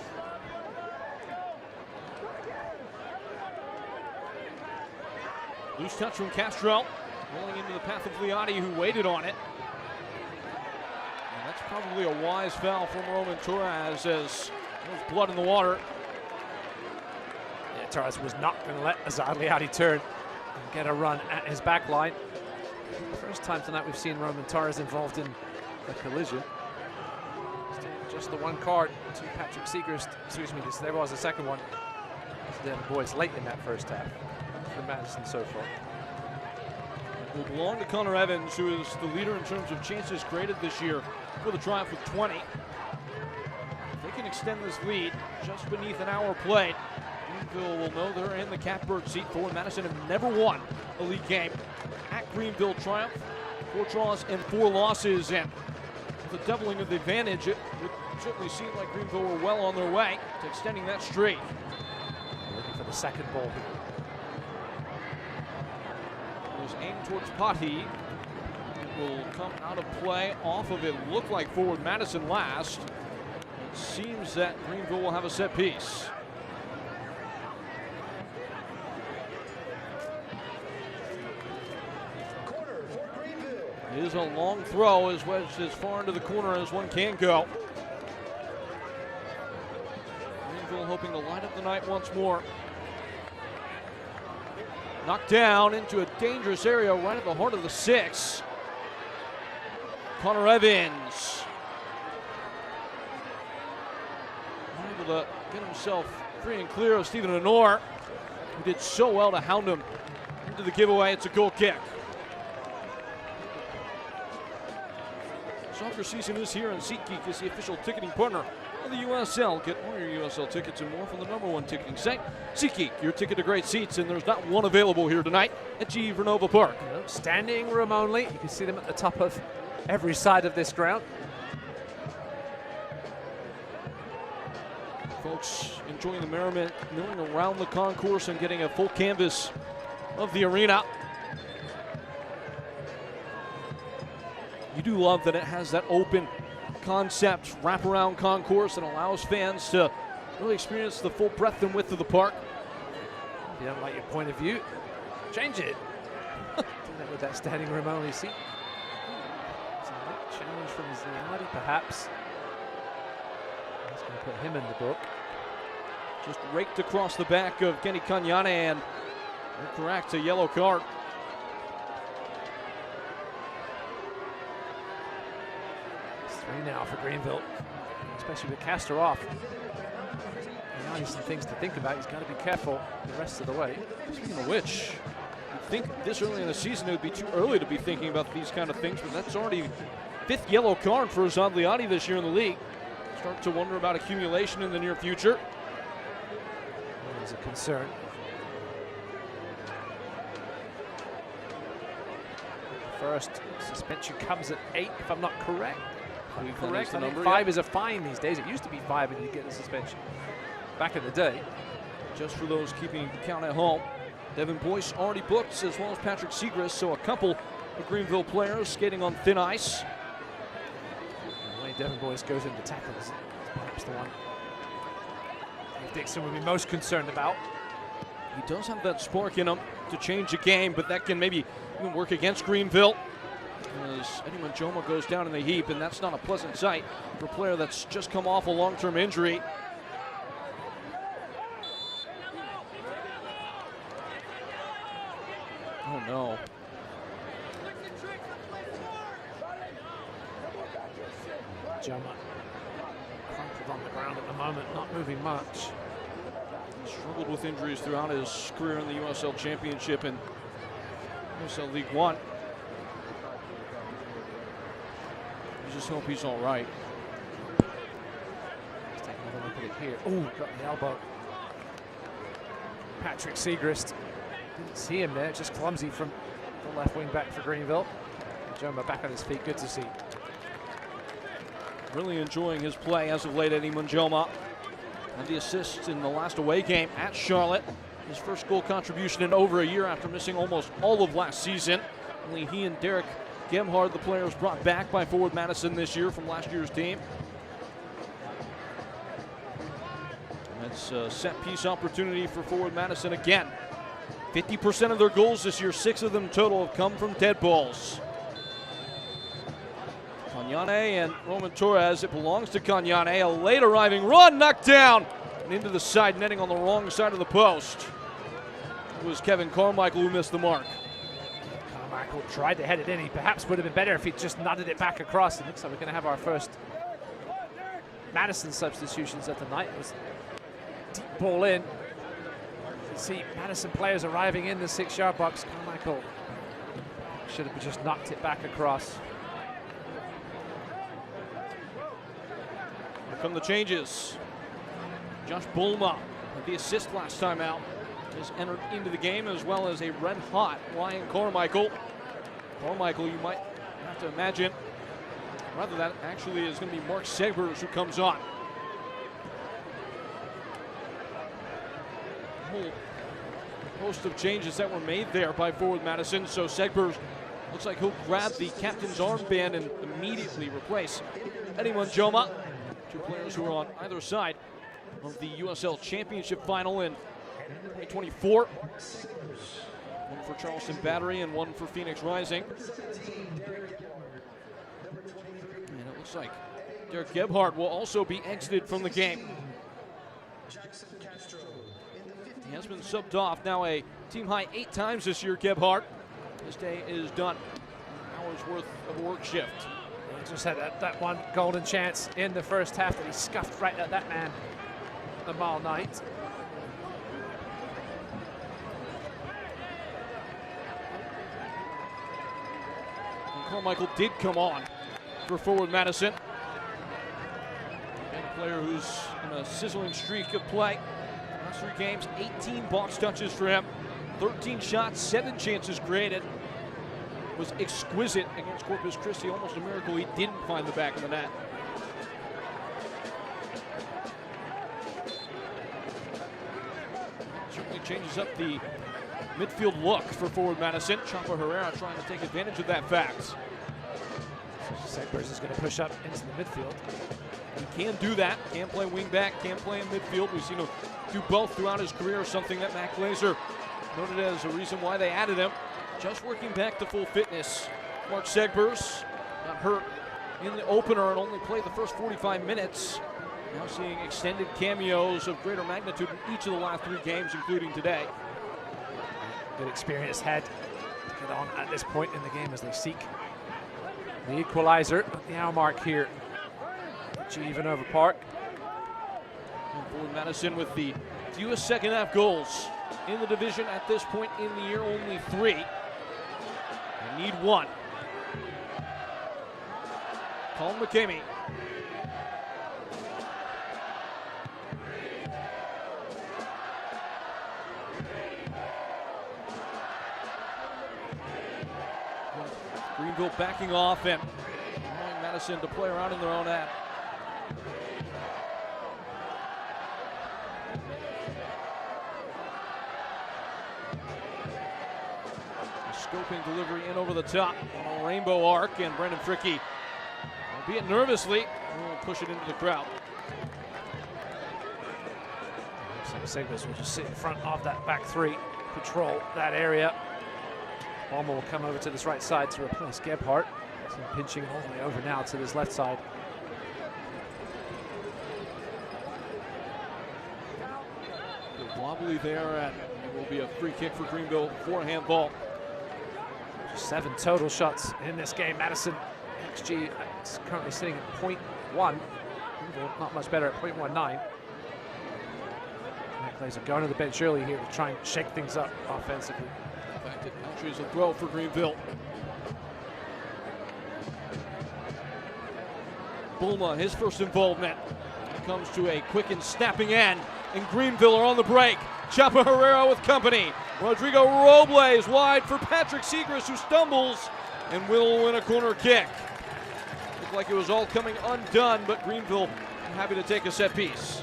S1: Loose touch from Castro, rolling into the path of Leotti, who waited on it. And that's probably a wise foul from Roman Torres, as there's blood in the water.
S2: Yeah, Torres was not going to let Azar Leotti turn and get a run at his back line. First time tonight we've seen Roman Torres involved in a collision. Still just the one card to Patrick Segrist. Excuse me, there was a second one. The boys late in that first half for Madison so far.
S1: It will belong to Connor Evans, who is the leader in terms of chances created this year for the Triumph with 20. If they can extend this lead just beneath an hour played, Greenville will know they're in the catbird seat. Thor and Madison have never won a league game at Greenville Triumph. 4 draws and 4 losses, and with a doubling of the advantage, it would certainly seem like Greenville were well on their way to extending that streak.
S2: Looking for the second ball here.
S1: It was aimed towards Potty. It will come out of play off of it. Looked like forward Madison last. It seems that Greenville will have a set piece. It is a long throw, is wedged as far into the corner as one can go. Greenville hoping to light up the night once more. Knocked down into a dangerous area right at the heart of the 6. Connor Evans able to get himself free and clear of Stephen Honor, who did so well to hound him into the giveaway. It's a goal kick. Soccer season is here, and SeatGeek is the official ticketing partner of the USL. Get all your USL tickets and more from the #1 ticketing site, SeatGeek, your ticket to great seats, and there's not one available here tonight at GE Vernova Park.
S2: Standing room only. You can see them at the top of every side of this ground.
S1: Folks enjoying the merriment, milling around the concourse and getting a full canvas of the arena. You do love that it has that open concept wraparound concourse that allows fans to really experience the full breadth and width of the park.
S2: If you don't like your point of view, change it. Do that with that standing room only seat. It's a light challenge from Zaniati, perhaps. That's going to put him in the book.
S1: Just raked across the back of Kenny Kanyane, and correct, a yellow card.
S2: Now for Greenville, especially with Castor off. Now there's some things to think about. He's got to be careful the rest of the way.
S1: Speaking of which, you'd think this early in the season it would be too early to be thinking about these kind of things, but that's already 5th yellow card for Azad Leotti this year in the league. Start to wonder about accumulation in the near future.
S2: There's a concern. The first suspension comes at 8, if I'm not correct. Correct. I think 5 is a fine these days. It used to be 5 and you get a suspension back in the day.
S1: Just for those keeping count at home, Devin Boyce already booked, as well as Patrick Segrist, so a couple of Greenville players skating on thin ice.
S2: The way Devin Boyce goes into tackles is perhaps the one Dixon would be most concerned about.
S1: He does have that spark in him to change the game, but that can maybe even work against Greenville, as Eddie Manjoma goes down in the heap, and that's not a pleasant sight for a player that's just come off a long-term injury. Oh no.
S2: Manjoma crumpled on the ground at the moment, not moving much.
S1: He struggled with injuries throughout his career in the USL Championship and USL League One. You just hope he's all right.
S2: Let's take another look at it here. Oh, got the elbow. Patrick Segrist. Didn't see him there, just clumsy from the left wing back for Greenville. Joma back on his feet, good to see.
S1: Really enjoying his play as of late, Eddie Manjoma. And the assist in the last away game at Charlotte. His first goal contribution in over a year after missing almost all of last season. Only he and Derek Gebhardt, the players brought back by forward Madison this year from last year's team. That's a set piece opportunity for forward Madison again. 50% of their goals this year, 6 of them total, have come from dead balls. Cagnane and Roman Torres. It belongs to Cagnane. A late arriving run, knocked down and into the side netting on the wrong side of the post. It was Kevin Carmichael who missed the mark.
S2: Carmichael tried to head it in. He perhaps would have been better if he just nutted it back across. It looks like we're going to have our first Madison substitutions of the night. It was a deep ball in. You can see Madison players arriving in the 6-yard box. Carmichael should have just knocked it back across.
S1: Here come the changes. Josh Bulma, with the assist last time out, has entered into the game, as well as a red-hot Ryan Carmichael. Carmichael, you might have to imagine, rather that actually is going to be Mark Segbers who comes on. A whole host of changes that were made there by forward Madison, so Segbers looks like he'll grab the captain's armband and immediately replace Eddie Manjoma. 2 players who are on either side of the USL Championship final in 2024. One for Charleston Battery and one for Phoenix Rising. And it looks like Derek Gebhardt will also be exited from the game. He has been subbed off now a team high 8 times this year, Gebhardt. His day is done. An hour's worth of work shift.
S2: He just had that one golden chance in the first half that he scuffed right at that man, the Mile Knight.
S1: Carmichael did come on for forward Madison. And a player who's in a sizzling streak of play. Last 3 games, 18 box touches for him. 13 shots, 7 chances created. Was exquisite against Corpus Christi. Almost a miracle he didn't find the back of the net. Certainly changes up the midfield look for forward Madison. Chapo Herrera trying to take advantage of that fact.
S2: Segbers is going to push up into the midfield.
S1: He can do that. Can play wing back, can play in midfield. We've seen him do both throughout his career, something that Matt Glazer noted as a reason why they added him. Just working back to full fitness. Mark Segbers got hurt in the opener and only played the first 45 minutes. Now seeing extended cameos of greater magnitude in each of the last 3 games, including today.
S2: Good experienced head to get on at this point in the game as they seek the equalizer at the hour mark here. G Vernova Park.
S1: And forward Madison with the fewest second half goals in the division at this point in the year, only 3. They need 1. Colin McCamey. Greenville backing off and allowing Madison to play around in their own end. Scoping delivery in over the top on a rainbow arc, and Brendan Fricke, albeit nervously, will push it into the crowd.
S2: Segbers will just sit in front of that back 3, patrol that area. Balmer will come over to this right side to replace Gebhardt. So pinching all the way over now to this left side.
S1: Wobbly there, and it will be a free kick for Greenville, forehand ball.
S2: 7 total shots in this game. Madison XG is currently sitting at 0.1. Greenville not much better at 0.19. Matt Glazer going to the bench early here to try and shake things up offensively.
S1: In fact, it actually is a throw for Greenville. Bulma, his first involvement. It comes to a quick and snapping end, and Greenville are on the break. Chapo Herrera with company. Rodrigo Robles wide for Patrick Segrist, who stumbles and will win a corner kick. Looked like it was all coming undone, but Greenville happy to take a set piece.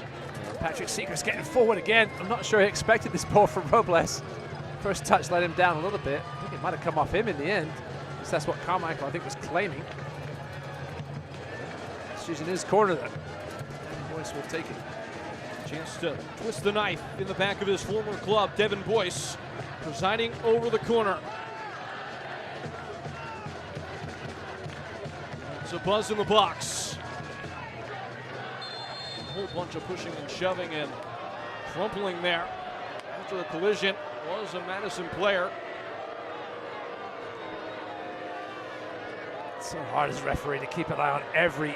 S2: Patrick Segrist getting forward again. I'm not sure he expected this ball from Robles. First touch let him down a little bit. I think it might have come off him in the end. least that's what Carmichael, I think, was claiming. It's using his corner then. Boyce will take it.
S1: Chance to twist the knife in the back of his former club. Devin Boyce presiding over the corner. It's a buzz in the box. A whole bunch of pushing and shoving and crumpling there. After the collision was a Madison player.
S2: It's so hard as a referee to keep an eye on every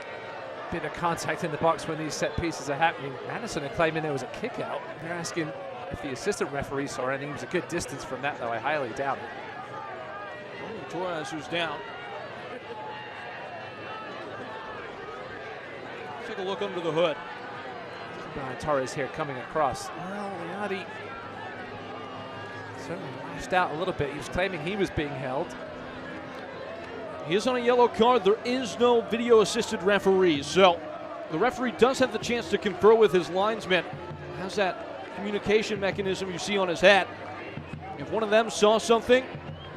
S2: bit of contact in the box when these set pieces are happening. Madison are claiming there was a kick out. They're asking if the assistant referee saw anything. It was a good distance from that, though. I highly doubt it.
S1: Torres, who's down. Take a look under the hood.
S2: Brian Torres here coming across. Well, Leotti certainly lashed out a little bit. He was claiming he was being held.
S1: He is on a yellow card. There is no video-assisted referee, so the referee does have the chance to confer with his linesman. Has that communication mechanism you see on his hat. If one of them saw something,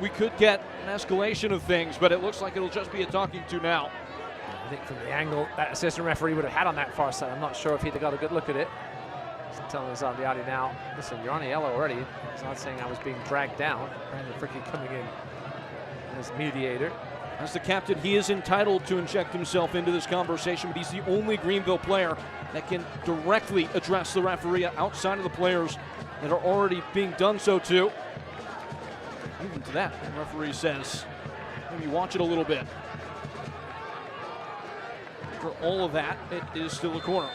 S1: we could get an escalation of things, but it looks like it'll just be a talking to now.
S2: I think from the angle that assistant referee would have had on that far side, I'm not sure if he'd have got a good look at it. He's telling us on Leotti now, listen, you're on a yellow already. He's not saying I was being dragged down. Brandon Fricke coming in as mediator.
S1: As the captain, he is entitled to inject himself into this conversation, but he's the only Greenville player that can directly address the referee outside of the players that are already being done so to. Even to that, the referee says, maybe watch it a little bit. For all of that, it is still a corner.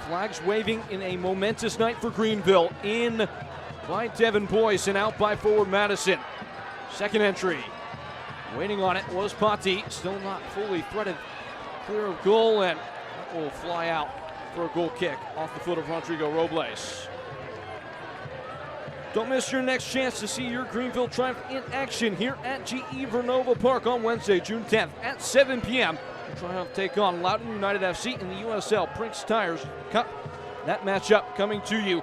S1: Flags waving in a momentous night for Greenville. In by Devin Boyce and out by forward Madison. Second entry. Waiting on it was Patti. Still not fully threaded clear of goal, and that will fly out for a goal kick off the foot of Rodrigo Robles. Don't miss your next chance to see your Greenville Triumph in action here at GE Vernova Park on Wednesday, June 10th at 7 p.m. The Triumph take on Loudoun United FC in the USL Prince Tires Cup. That matchup coming to you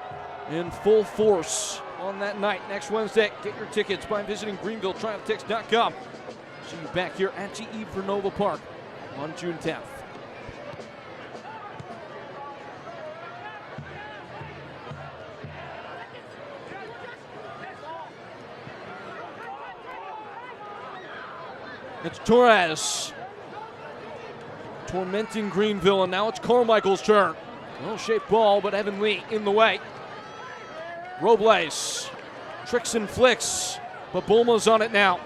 S1: in full force on that night next Wednesday. Get your tickets by visiting GreenvilleTriumphTix.com. See you back here at GE Vernova Park on June 10th. It's Torres tormenting Greenville, and now it's Carmichael's turn. Well-shaped ball, but Evan Lee in the way. Robles tricks and flicks, but Bulma's on it now.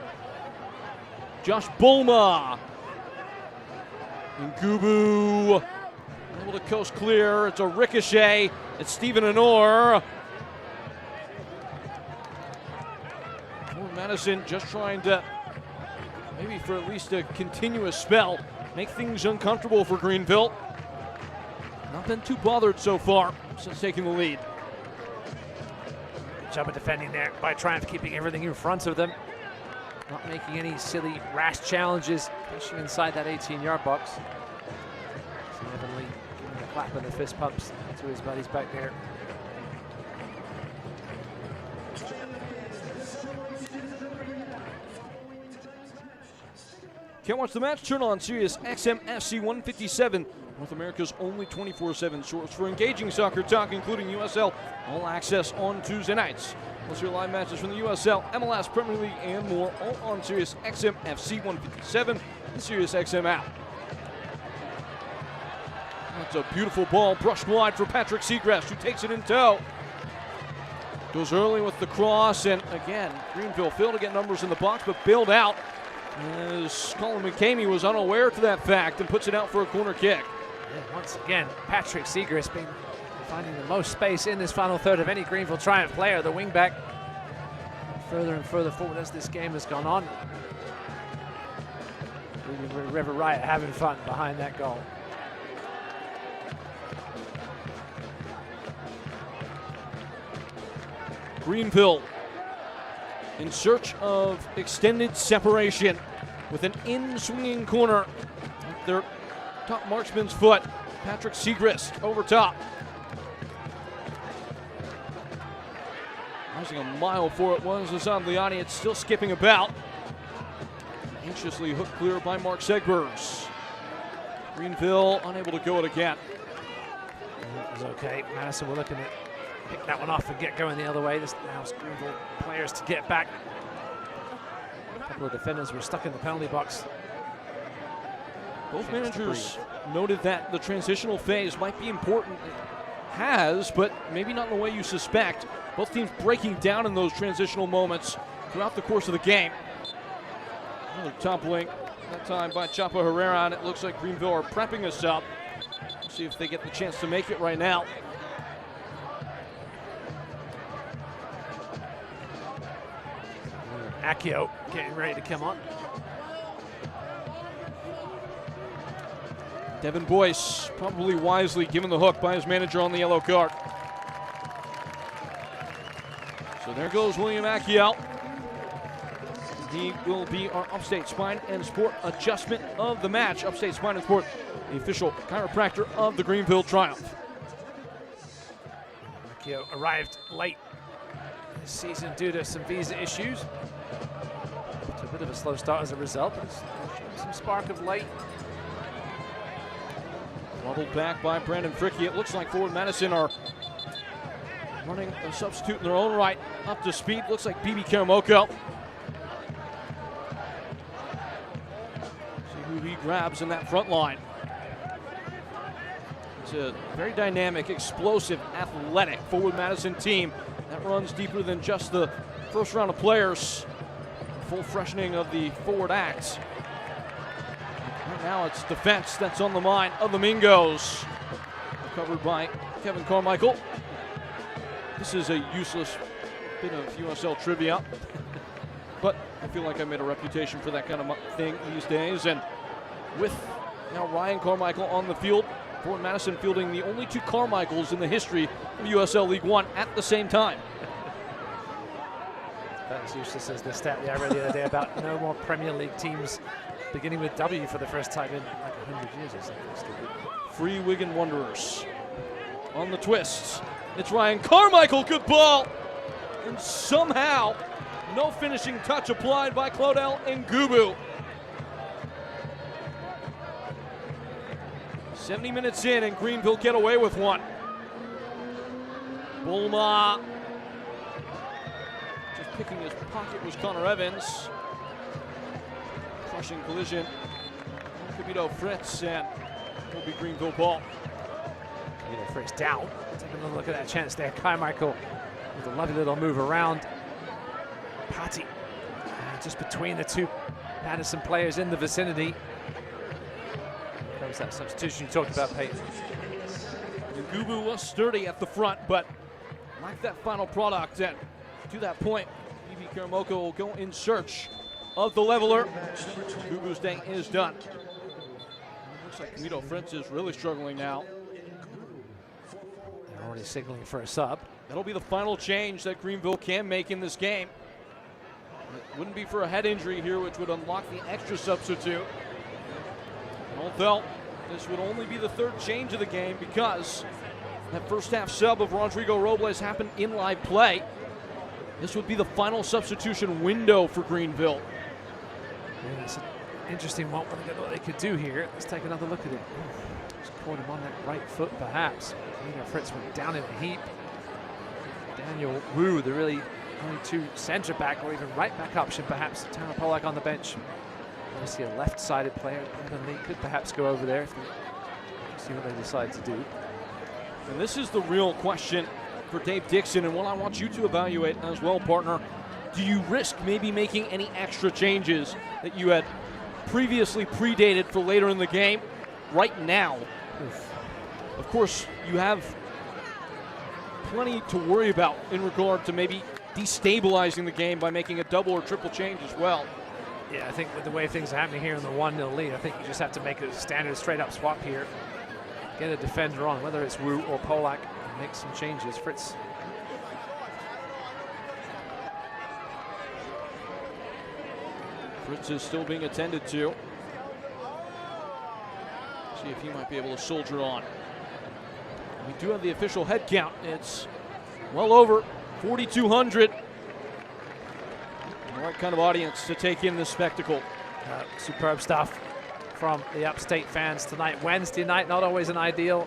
S1: Josh Bulma. And Gubu able to coast clear. It's a ricochet. It's Stephen Honor. Madison just trying to, maybe for at least a continuous spell, make things uncomfortable for Greenville. Not been too bothered so far since taking the lead.
S2: Good job of defending there by Triumph, keeping everything in front of them. Not making any silly, rash challenges, pushing inside that 18-yard box. See Evan Lee giving a clap and the fist pumps to his buddies back there.
S1: Can't watch the match? Turn on Sirius XM FC 157, North America's only 24/7 source for engaging soccer talk, including USL All Access on Tuesday nights. Plus your live matches from the USL, MLS, Premier League, and more, all on Sirius XM FC 157 and Sirius XM app. That's a beautiful ball, brushed wide for Patrick Segrest, who takes it in tow. Goes early with the cross, and again, Greenville failed to get numbers in the box, but bailed out as Colin McCamey was unaware to that fact and puts it out for a corner kick.
S2: And once again, Patrick Segrest been finding the most space in this final third of any Greenville Triumph player. The wingback further and further forward as this game has gone on. River Riot having fun behind that goal.
S1: Greenville in search of extended separation with an in-swinging corner. Their top marksman's foot, Patrick Segrest over top. Rising a mile for it was Liani. It's still skipping about. Anxiously hooked clear by Mark Segbers. Greenville unable to go it again.
S2: That was okay. Madison were looking to pick that one off and get going the other way. This allows Greenville players to get back. A couple of defenders were stuck in the penalty box.
S1: Both managers noted that the transitional phase might be important. It has, but maybe not in the way you suspect. Both teams breaking down in those transitional moments throughout the course of the game. Another toppling, that time by Chapo Herrera, and it looks like Greenville are prepping us up. See if they get the chance to make it right now.
S2: Accio getting ready to come on.
S1: Devin Boyce probably wisely given the hook by his manager on the yellow card. So there goes William Accio. He will be our Upstate Spine and Sport adjustment of the match. Upstate Spine and Sport, the official chiropractor of the Greenville Triumph.
S2: Accio arrived late this season due to some visa issues. It's a bit of a slow start as a result, but it's showing some spark of light.
S1: Bubbled back by Brandon Fricky. It looks like forward Madison are running a substitute in their own right. Up to speed, looks like BB Karamoko. See who he grabs in that front line. It's a very dynamic, explosive, athletic forward Madison team that runs deeper than just the first round of players. Full freshening of the forward act. Right now it's defense that's on the mind of the Mingos. Covered by Kevin Carmichael. This is a useless bit of USL trivia. But I feel like I made a reputation for that kind of thing these days. And with now Ryan Carmichael on the field, Fort Madison fielding the only 2 Carmichaels in the history of USL League One at the same time.
S2: That's useless as the stat I read the other day about no more Premier League teams beginning with W for the first time in like 100 years or something.
S1: Free Wigan Wanderers on the twist. It's Ryan Carmichael, good ball. And somehow, no finishing touch applied by Claudel Ngubu. 70 minutes in and Greenville get away with one. Bulma. Just picking his pocket was Connor Evans. Crushing collision. Cabito Fritz and will be Greenville ball.
S2: Cabito Fritz down. Taking a look at that chance there. Carmichael with a lovely little move around Patty. Just between the 2 Madison players in the vicinity. Comes that substitution you talked about, Peyton.
S1: Ngubu was sturdy at the front, but lacked that final product. And to that point, BB Karamoko will go in search of the leveler. Ngubu's day is done. Looks like Guido Fritz is really struggling now.
S2: They're already signaling for a sub.
S1: That'll be the final change that Greenville can make in this game. It wouldn't be for a head injury here, which would unlock the extra substitute. Although this would only be the 3rd change of the game because that first half sub of Rodrigo Robles happened in live play. This would be the final substitution window for Greenville.
S2: Yeah, it's an interesting one. What they could do here. Let's take another look at it. Just caught him on that right foot, perhaps. Guido Fritz went down in a heap. Daniel Wu, the really only 2 centre back or even right back option, perhaps. Tara Polak on the bench. I see a left-sided player. Evan Lee could perhaps go over there if they see what they decide to do.
S1: And this is the real question for Dave Dixon, and one I want you to evaluate as well, partner. Do you risk maybe making any extra changes that you had previously predated for later in the game right now? Of course, you have plenty to worry about in regard to maybe destabilizing the game by making a double or triple change as well.
S2: Yeah, I think with the way things are happening here in the 1-0 lead, I think you just have to make a standard straight-up swap here. Get a defender on, whether it's Wu or Polak, and make some changes. Fritz.
S1: Fritz is still being attended to. See if he might be able to soldier on. We do have the official head count. It's well over 4,200. The right kind of audience to take in this spectacle.
S2: Superb stuff from the upstate fans tonight. Wednesday night, not always an ideal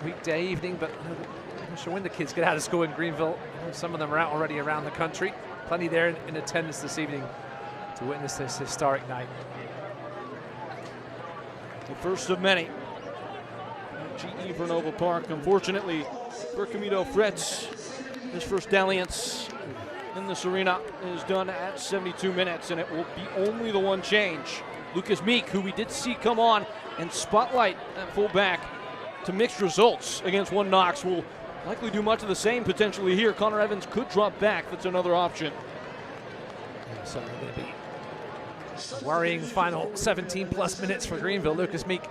S2: weekday evening, but I'm not sure when the kids get out of school in Greenville. Some of them are out already around the country. Plenty there in attendance this evening to witness this historic night.
S1: The first of many. GE Vernova Park. Unfortunately, for Camilo Fretz, his first dalliance in this arena is done at 72 minutes, and it will be only the one change. Lucas Meek, who we did see come on and spotlight at fullback to mixed results against One Knox, will likely do much of the same potentially here. Connor Evans could drop back. That's another option.
S2: Certainly going to be a worrying final 17-plus minutes for Greenville. Lucas Meek,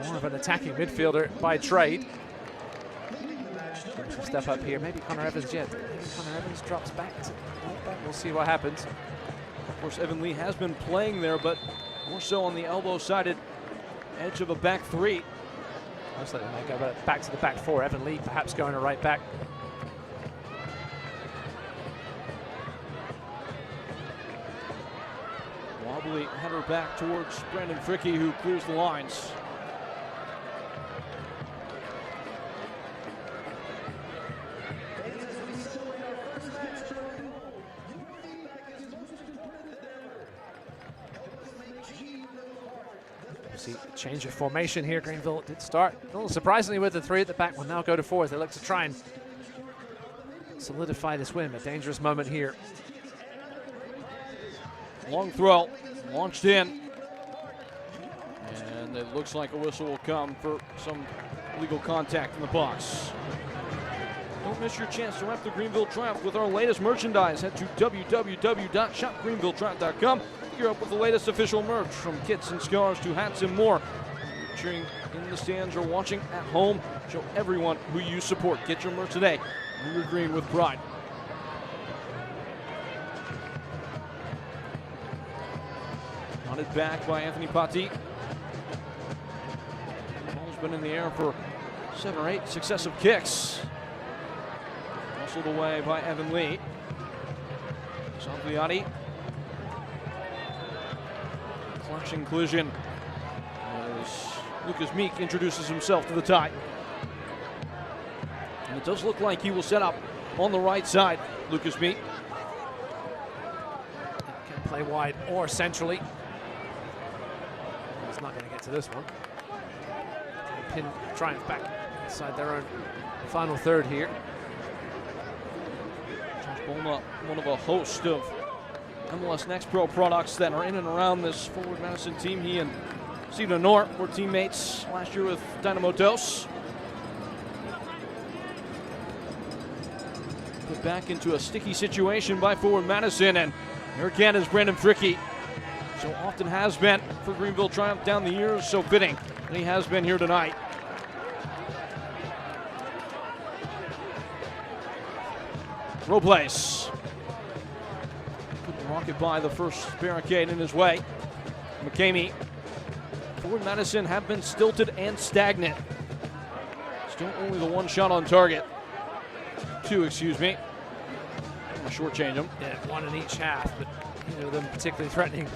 S2: more of an attacking midfielder by trade. Step up here. Maybe Connor Evans yet. Maybe Connor Evans drops back. We'll see what happens.
S1: Of course, Evan Lee has been playing there, but more so on the elbow-sided edge of a back three.
S2: Looks like they might go back to the back four. Evan Lee perhaps going to right back.
S1: Wobbly header back towards Brandon Fricky, who clears the lines.
S2: See, change of formation here. Greenville did start a little surprisingly with the three at the back. Will now go to four as they look to try and solidify this win. A dangerous moment here.
S1: Long throw, launched in. And it looks like a whistle will come for some illegal contact in the box. Don't miss your chance to wrap the Greenville Triumph with our latest merchandise. Head to www.shopgreenvilletriumph.com. Gear up with the latest official merch, from kits and scarves to hats and more. Cheering in the stands or watching at home, show everyone who you support. Get your merch today. Wear green with pride. Hunted back by Anthony Patti. Ball's been in the air for 7 or 8 successive kicks. Muscled away by Evan Lee. Sangliani. Clashing collision as Lucas Meek introduces himself to the tie. And it does look like he will set up on the right side. Lucas Meek
S2: can play wide or centrally. He's not going to get to this one. Pin Triumph back inside their own final third here.
S1: Josh Bolma, one of a host of MLS Next Pro products that are in and around this Forward Madison team. He and Stephen Nort were teammates last year with Dynamo Dos. Put back into a sticky situation by Forward Madison, and here again is Brandon Fricky. So often has been for Greenville Triumph down the years, so fitting, and he has been here tonight. Robles. Couldn't rocket by the first barricade in his way. McCamey. Forward Madison have been stilted and stagnant. Still only the one shot on target. 2, excuse me. I'm gonna shortchange them.
S2: Yeah, 1 in each half, but neither of them particularly threatening.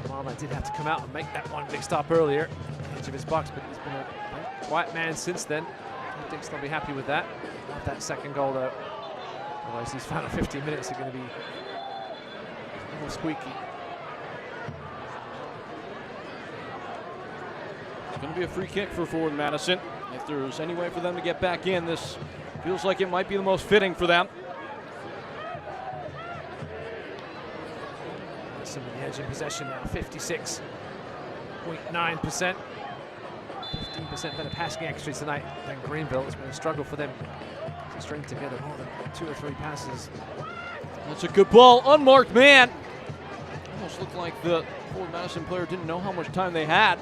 S2: Marma did have to come out and make that one big stop earlier. Edge of his box, but he's been a quiet man since then. I think he'll be happy with that. Not that second goal though. Otherwise these final 15 minutes are going to be a little squeaky.
S1: It's going to be a free kick for Forward Madison. If there's any way for them to get back in, this feels like it might be the most fitting for them.
S2: Some of the edge in possession now, 56.9%. 15% better passing actually tonight than Greenville. It's been a struggle for them to string together more than 2 or 3 passes.
S1: That's a good ball, unmarked man. Almost looked like the Forward Madison player didn't know how much time they had.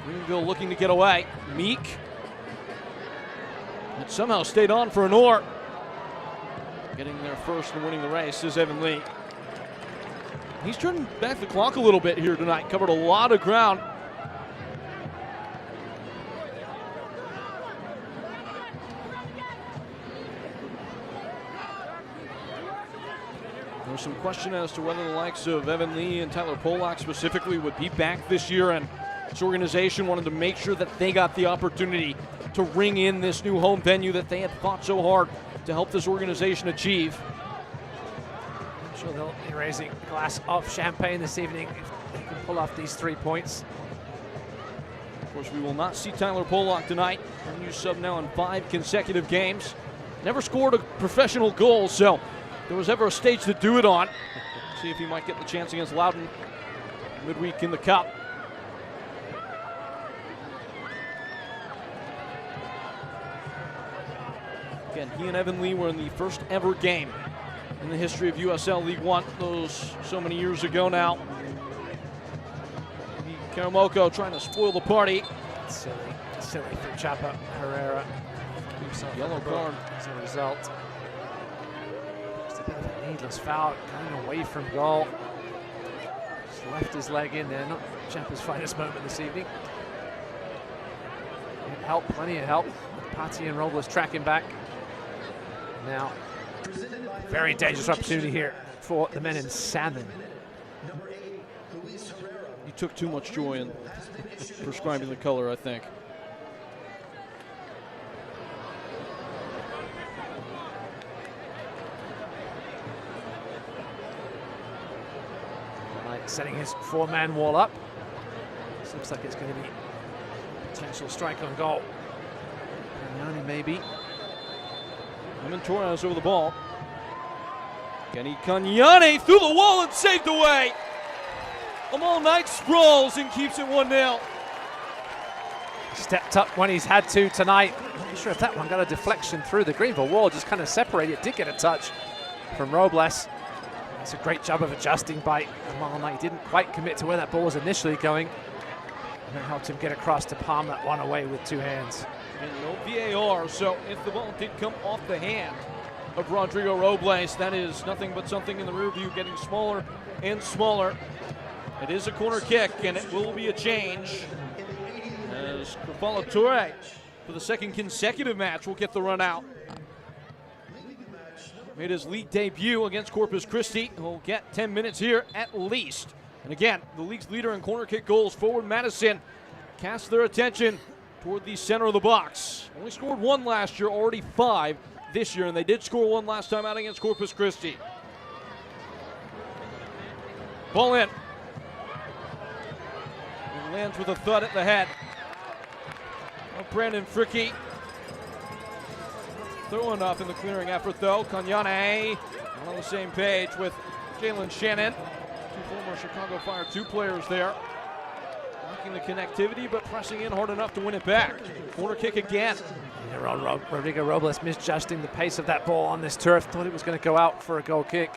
S1: Greenville looking to get away. Meek. It somehow stayed on for an oar. Getting there first and winning the race is Evan Lee. He's turning back the clock a little bit here tonight. Covered a lot of ground. was some question as to whether the likes of Evan Lee and Tyler Polak specifically would be back this year, and this organization wanted to make sure that they got the opportunity to ring in this new home venue that they had fought so hard to help this organization achieve.
S2: I'm sure they'll be raising a glass of champagne this evening if they can pull off these 3 points.
S1: Of course, we will not see Tyler Polak tonight. A new sub now in 5 consecutive games. Never scored a professional goal, so if there was ever a stage to do it on. See if he might get the chance against Loudoun midweek in the Cup. Again, he and Evan Lee were in the first ever game in the history of USL League One. Those so many years ago now. Karamoko trying to spoil the party.
S2: Silly for Chapa Herrera.
S1: Yellow card
S2: as a result. Just a bit of a needless foul going away from goal. Just left his leg in there. Not Chapa's finest moment this evening. Help, plenty of help. Patti and Robles tracking back. Now, very dangerous opportunity here for the men in salmon.
S1: You took too much joy in prescribing the color, I think.
S2: Setting his 4-man wall up. This looks like it's going to be potential strike on goal. Kanyani maybe.
S1: Eamon Torres over the ball. Kenny Kanyani through the wall and saved away. Amal Knight sprawls and keeps it 1-0.
S2: Stepped up when he's had to tonight. Not sure if that one got a deflection through the Greenville wall, just kind of separated. It did get a touch from Robles. It's a great job of adjusting by Amal Knight. He didn't quite commit to where that ball was initially going. And that helped him get across to palm that one away with 2 hands.
S1: And no VAR, so if the ball did come off the hand of Rodrigo Robles, that is nothing but something in the rear view getting smaller and smaller. It is a corner kick, and it will be a change as Krafala Toure, for the 2nd consecutive match, will get the run out. Made his league debut against Corpus Christi. He'll get 10 minutes here at least. And again, the league's leader in corner kick goals, forward Madison, cast their attention toward the center of the box. Only scored 1 last year, already 5 this year, and they did score 1 last time out against Corpus Christi. Ball in. It lands with a thud at the head of Brandon Fricke. Throwing up in the clearing effort, though. Kanyane on the same page with Jalen Shannon. 2 former Chicago Fire 2 players there. Lacking the connectivity, but pressing in hard enough to win it back. Corner kick again.
S2: Rodrigo Robles misjudging the pace of that ball on this turf. Thought it was going to go out for a goal kick.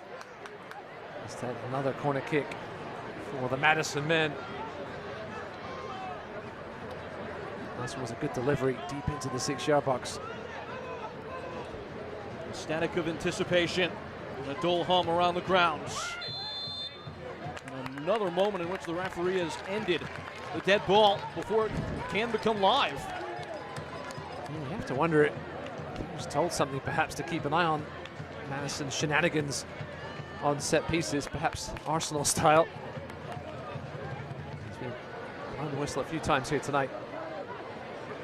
S2: Instead, another corner kick for the Madison men. This was a good delivery deep into the 6-yard box.
S1: Static of anticipation and a dull hum around the grounds. And another moment in which the referee has ended the dead ball before it can become live.
S2: You have to wonder, he was told something perhaps to keep an eye on Madison's shenanigans on set pieces, perhaps Arsenal style. He's been behind the whistle a few times here tonight.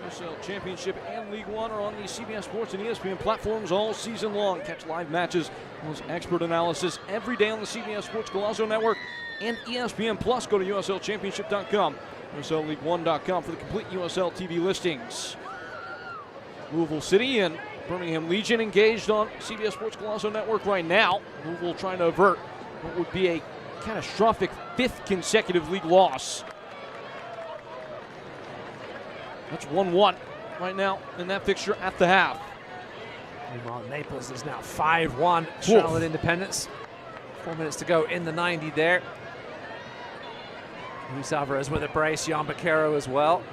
S1: USL Championship and League One are on the CBS Sports and ESPN platforms all season long. Catch live matches, as expert analysis every day on the CBS Sports Golazo Network and ESPN Plus. Go to USLChampionship.com, USLLeague1.com for the complete USL TV listings. Louisville City and Birmingham Legion engaged on CBS Sports Golazo Network right now. Louisville trying to avert what would be a catastrophic 5th consecutive league loss. That's 1-1 right now in that fixture at the half.
S2: Meanwhile, Naples is now 5-1. Charlotte Independence. 4 minutes to go in the 90 there. Luis Alvarez with a brace. Jan Baquero as well.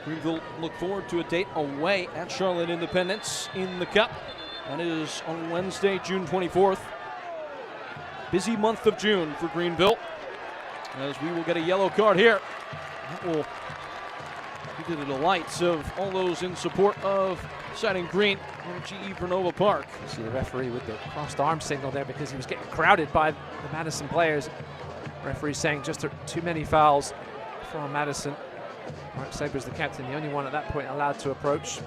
S1: Greenville look forward to a date away at Charlotte Independence in the Cup. That is on Wednesday, June 24th. Busy month of June for Greenville, as we will get a yellow card here. That will be to the delights of all those in support of Setting green on GE Vernova Park.
S2: You see the referee with the crossed arm signal there because he was getting crowded by the Madison players. Referee saying just too many fouls for Madison. Mark Segber's the captain, the only one at that point allowed to approach.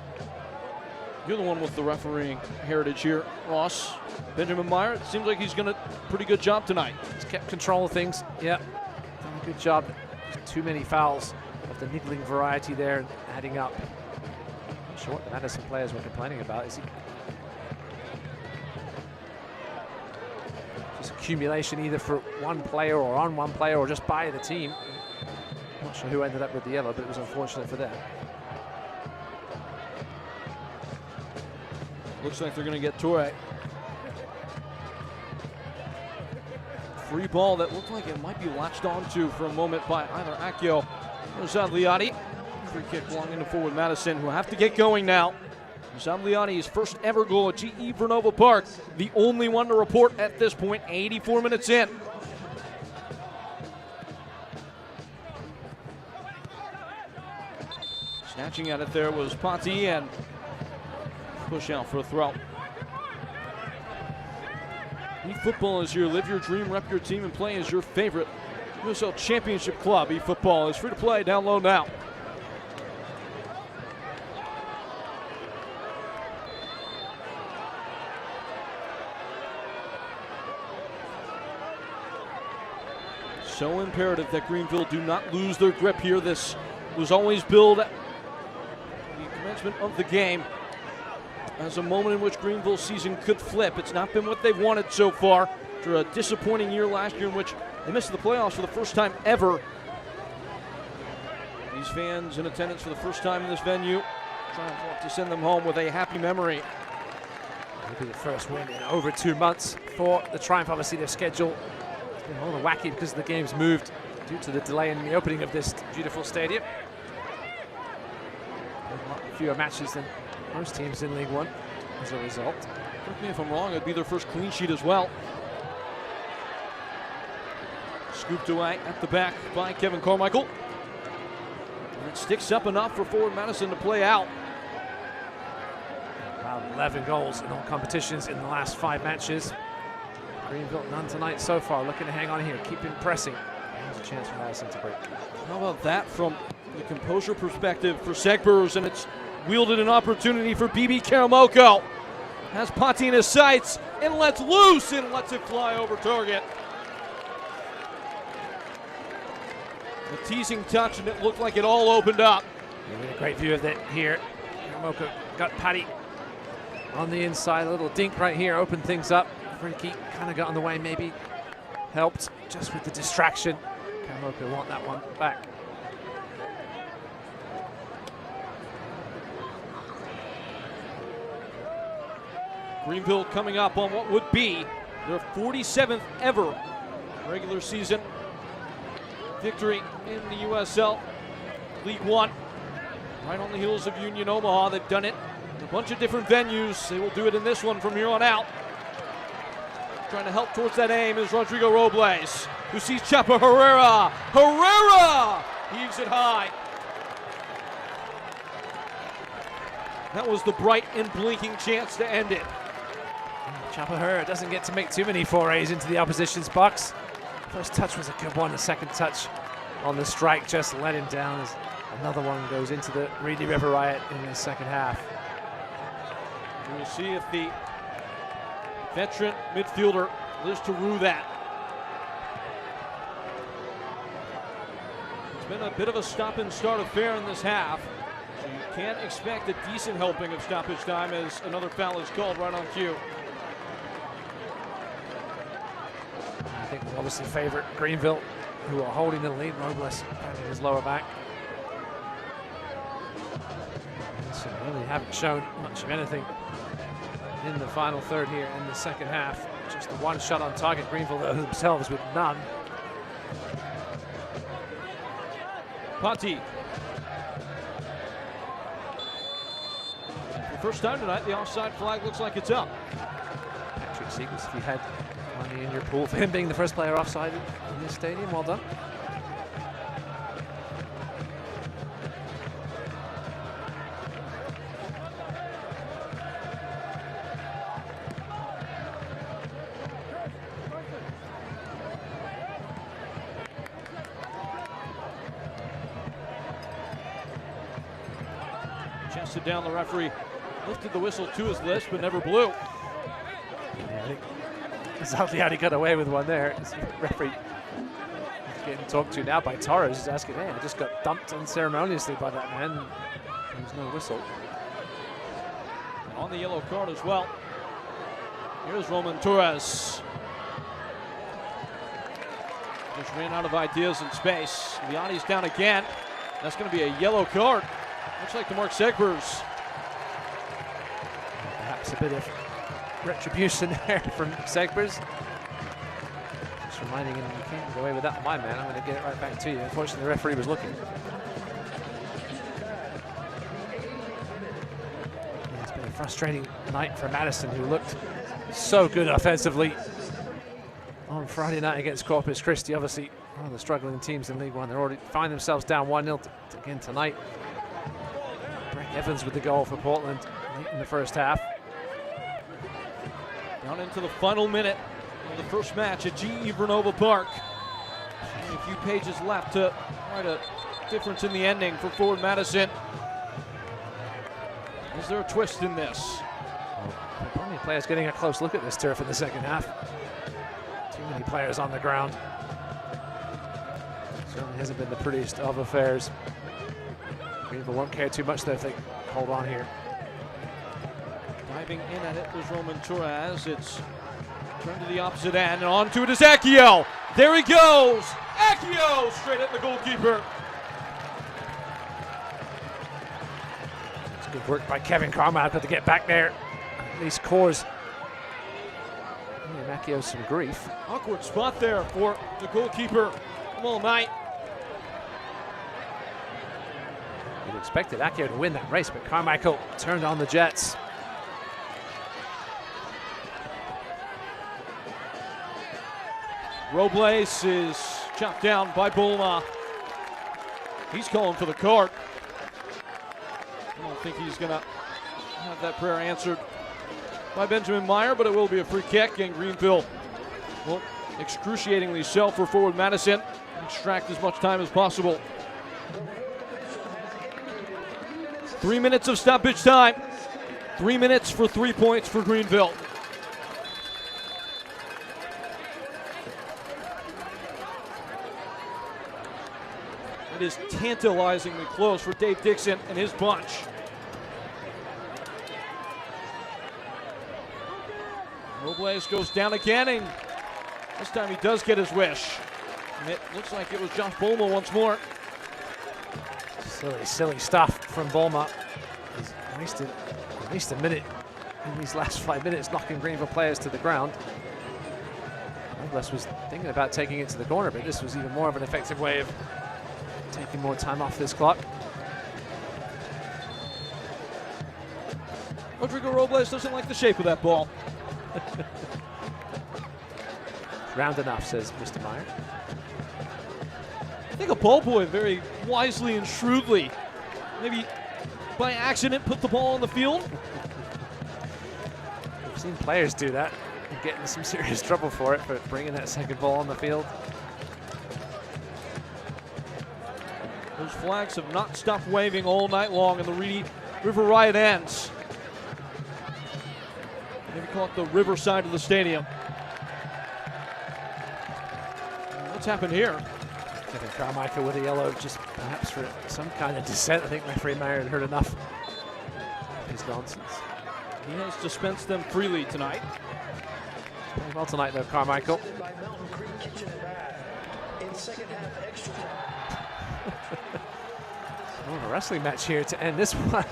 S1: You're the one with the refereeing heritage here, Ross. Benjamin Meyer, it seems like he's done a pretty good job tonight.
S2: He's kept control of things, yeah. Done a good job. Just too many fouls of the niggling variety there and adding up. Not sure what the Madison players were complaining about. Is he just accumulation either for one player or on one player or just by the team? Not sure who ended up with the yellow, but it was unfortunate for them.
S1: Looks like they're going to get Toure. Free ball that looked like it might be latched onto for a moment by either Accio or Zagliati. Free kick long into forward Madison, who have to get going now. Zagliati's first ever goal at GE Vernova Park, the only one to report at this point, 84 minutes in. Snatching at it there was Ponti, and push out for a throw. eFootball is your live your dream, rep your team, and play as your favorite USL Championship club. eFootball is free to play. Download now. So imperative that Greenville do not lose their grip here. This was always billed at the commencement of the game as a moment in which Greenville's season could flip. It's not been what they've wanted so far after a disappointing year last year in which they missed the playoffs for the first time ever. These fans in attendance for the first time in this venue trying to send them home with a happy memory.
S2: Maybe the first win in over 2 months for the Triumph. Obviously their schedule has been a little wacky because the game's moved due to the delay in the opening of this beautiful stadium. A lot fewer matches than most teams in League One as a result.
S1: Correct me if I'm wrong, it'd be their first clean sheet as well. Scooped away at the back by Kevin Carmichael. And it sticks up enough for forward Madison to play out.
S2: Wow, 11 goals in all competitions in the last 5 matches. Greenville none tonight so far. Looking to hang on here, keeping pressing. There's a chance for Madison to break.
S1: How about that from the composure perspective for Segbers, and it's wielded an opportunity for BB Karamoko. Has Ponti in his sights and lets loose and lets it fly over target. A teasing touch, and it looked like it all opened up.
S2: Yeah, we had a great view of it here. Karamoko got Paddy on the inside. A little dink right here, opened things up. Free kind of got on the way, maybe helped just with the distraction. Karamoko want that one back.
S1: Greenville coming up on what would be their 47th ever regular season victory in the USL League One. Right on the heels of Union Omaha. They've done it in a bunch of different venues. They will do it in this one from here on out. Trying to help towards that aim is Rodrigo Robles, who sees Chapa Herrera. Herrera heaves it high. That was the bright and blinking chance to end it.
S2: Chapa Herrera doesn't get to make too many forays into the opposition's box. First touch was a good one. The second touch on the strike just let him down as another one goes into the Reedy River Riot in the second half.
S1: We'll see if the veteran midfielder lives to rue that. It's been a bit of a stop and start affair in this half, so you can't expect a decent helping of stoppage time as another foul is called right on cue.
S2: I think we'll obviously favor Greenville, who are holding the lead. Robles having his lower back. So really haven't shown much of anything in the final third here in the second half. Just the one shot on target. Greenville themselves with none.
S1: Ponti. For the first time tonight, the offside flag looks like it's up.
S2: Patrick Seegers, if you had money in your pool for him being the first player offside in this stadium, well done.
S1: Chested down, the referee lifted the whistle to his lips but never blew.
S2: Yeah, I think exactly how he got away with one there. The referee getting talked to now by Torres. He's asking, hey, I just got dumped unceremoniously by that man. There was no whistle.
S1: On the yellow card as well. Here's Roman Torres. Just ran out of ideas in space. Liani's down again. That's going to be a yellow card. Looks like to Mark Segbers.
S2: Perhaps a bit of retribution there from Segbers. Just reminding him, you can't get away with that, my man. I'm going to get it right back to you. Unfortunately, the referee was looking. Yeah, it's been a frustrating night for Madison, who looked so good offensively on Friday night against Corpus Christi. Obviously, one of the struggling teams in League One. They're already find themselves down 1-0 again tonight. Breck Evans with the goal for Portland late in the first half.
S1: Down into the final minute of the first match at GE Vernova Park. Only a few pages left to write a difference in the ending for forward Madison. Is there a twist in this?
S2: Plenty of players getting a close look at this turf in the second half. Too many players on the ground. Certainly hasn't been the prettiest of affairs. Greenville won't care too much though if they hold on here.
S1: Diving in at it was Roman Torres. It's turned to the opposite end, and on to it is Accio. There he goes! Accio straight at the goalkeeper.
S2: It's good work by Kevin Carmichael to get back there. At least cause Accio some grief.
S1: Awkward spot there for the goalkeeper all night.
S2: You'd expected Accio to win that race, but Carmichael turned on the Jets.
S1: Robles is chopped down by Bulma. He's calling for the card. I don't think he's going to have that prayer answered by Benjamin Meyer, but it will be a free kick, and Greenville will excruciatingly so for forward Madison. Extract as much time as possible. 3 minutes of stoppage time. 3 minutes for 3 points for Greenville. It is tantalizingly close for Dave Dixon and his bunch. Robles goes down again, and this time he does get his wish. And it looks like it was Josh Bulma once more.
S2: Silly stuff from Bulma. He's wasted at least a minute in these last 5 minutes, knocking Greenville players to the ground. Robles was thinking about taking it to the corner, but this was even more of an effective way of taking more time off this clock.
S1: Rodrigo Robles doesn't like the shape of that ball.
S2: Round enough, says Mr. Meyer.
S1: I think a ball boy very wisely and shrewdly, maybe by accident, put the ball on the field.
S2: We've seen players do that and get into some serious trouble for it, for bringing that second ball on the field.
S1: Those flags have not stopped waving all night long, and the Reedy River Riot ends. Maybe call it the river side of the stadium. What's happened here?
S2: Kevin Carmichael with a yellow, just perhaps for some kind of dissent. I think referee Meyer had heard enough of his nonsense.
S1: He has dispensed them freely tonight.
S2: Playing well tonight, though, Carmichael. More of a wrestling match here to end this one.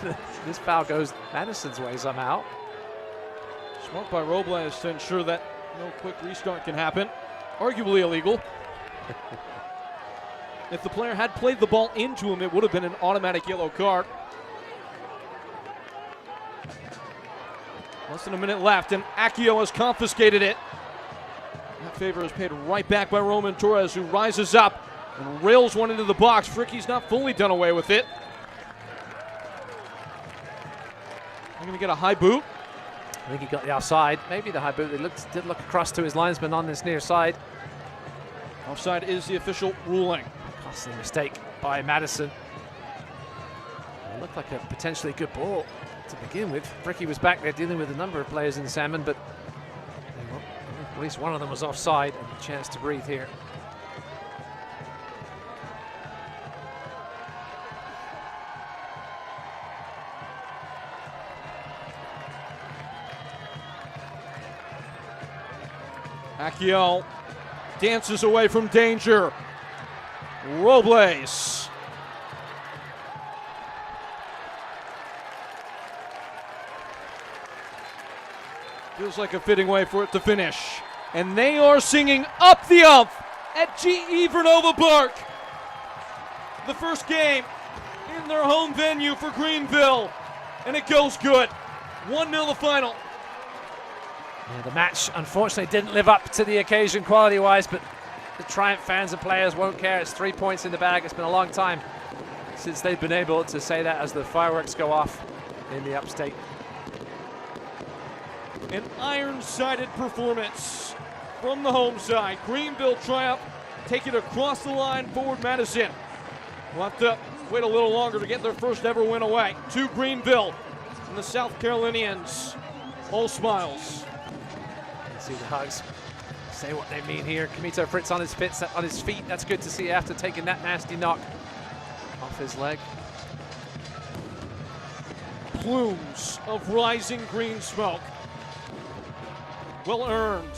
S2: This foul goes Madison's way somehow.
S1: Smart by Robles to ensure that no quick restart can happen. Arguably illegal. If the player had played the ball into him, it would have been an automatic yellow card. Less than a minute left, and Accio has confiscated it. That favor is paid right back by Roman Torres, who rises up and rails one into the box. Fricky's not fully done away with it. They're going to get a high boot.
S2: I think he got the offside. Maybe the high boot. He did look across to his linesman on this near side.
S1: Offside is the official ruling.
S2: Costly mistake by Madison. It looked like a potentially good ball to begin with. Ricky was back there dealing with a number of players in Salmon, but at least one of them was offside and a chance to breathe here.
S1: Acquiel dances away from danger. Robles. Feels like a fitting way for it to finish. And they are singing Up the Ump at GE Vernova Park. The first game in their home venue for Greenville. And it goes good. 1-0 the final.
S2: Yeah, the match unfortunately didn't live up to the occasion quality-wise, but the Triumph fans and players won't care. It's 3 points in the bag. It's been a long time since they've been able to say that as the fireworks go off in the upstate.
S1: An iron-sided performance from the home side. Greenville Triumph take it across the line forward Madison. We'll have to wait a little longer to get their first ever win away. To Greenville and the South Carolinians. All smiles.
S2: See the hugs say what they mean here. Kamito Fritz on his feet. That's good to see after taking that nasty knock off his leg.
S1: Plumes of rising green smoke. Well earned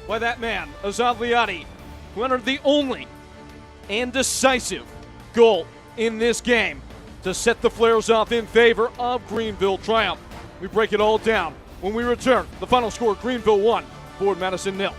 S1: by that man, Azad Liati, who entered the only and decisive goal in this game to set the Flares off in favor of Greenville Triumph. We break it all down when we return. The final score, Greenville 1, Ford Madison 0.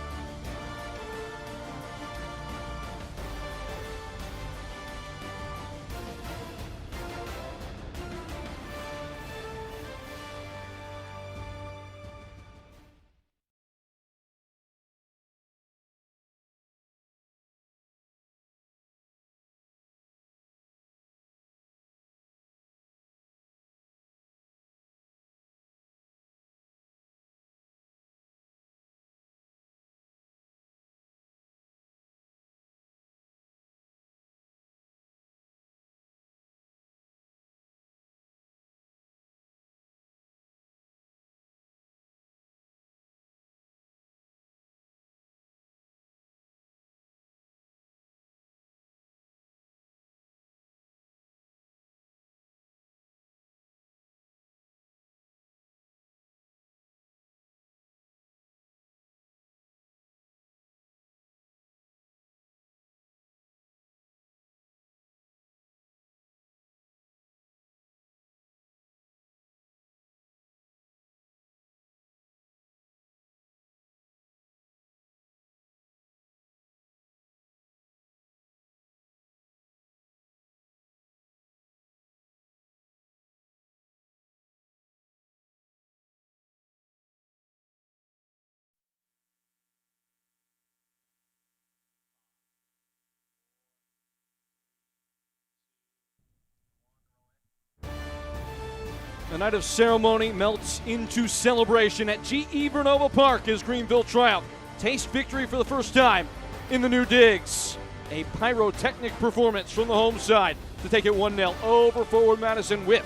S1: The night of ceremony melts into celebration at GE Vernova Park as Greenville Triumph taste victory for the first time in the new digs. A pyrotechnic performance from the home side to take it 1-0 over forward Madison with,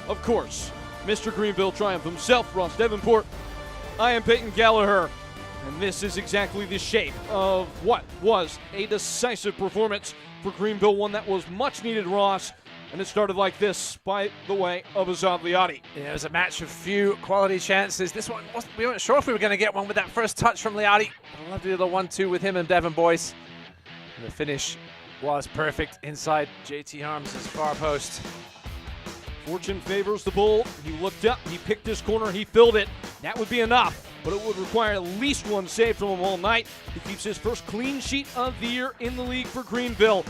S1: of course, Mr. Greenville Triumph himself, Ross Davenport. I am Peyton Gallagher, and this is exactly the shape of what was a decisive performance for Greenville, one that was much needed, Ross. And it started like this by the way of Azad Liati.
S2: Yeah, it was a match of few quality chances. This one, we weren't sure if we were going to get one with that first touch from Liati. I love the little 1-2 with him and Devon Boyce. And the finish was perfect inside JT Harms' far post.
S1: Fortune favors the bull. He looked up, he picked his corner, he filled it. That would be enough, but it would require at least one save from him all night. He keeps his first clean sheet of the year in the league for Greenville.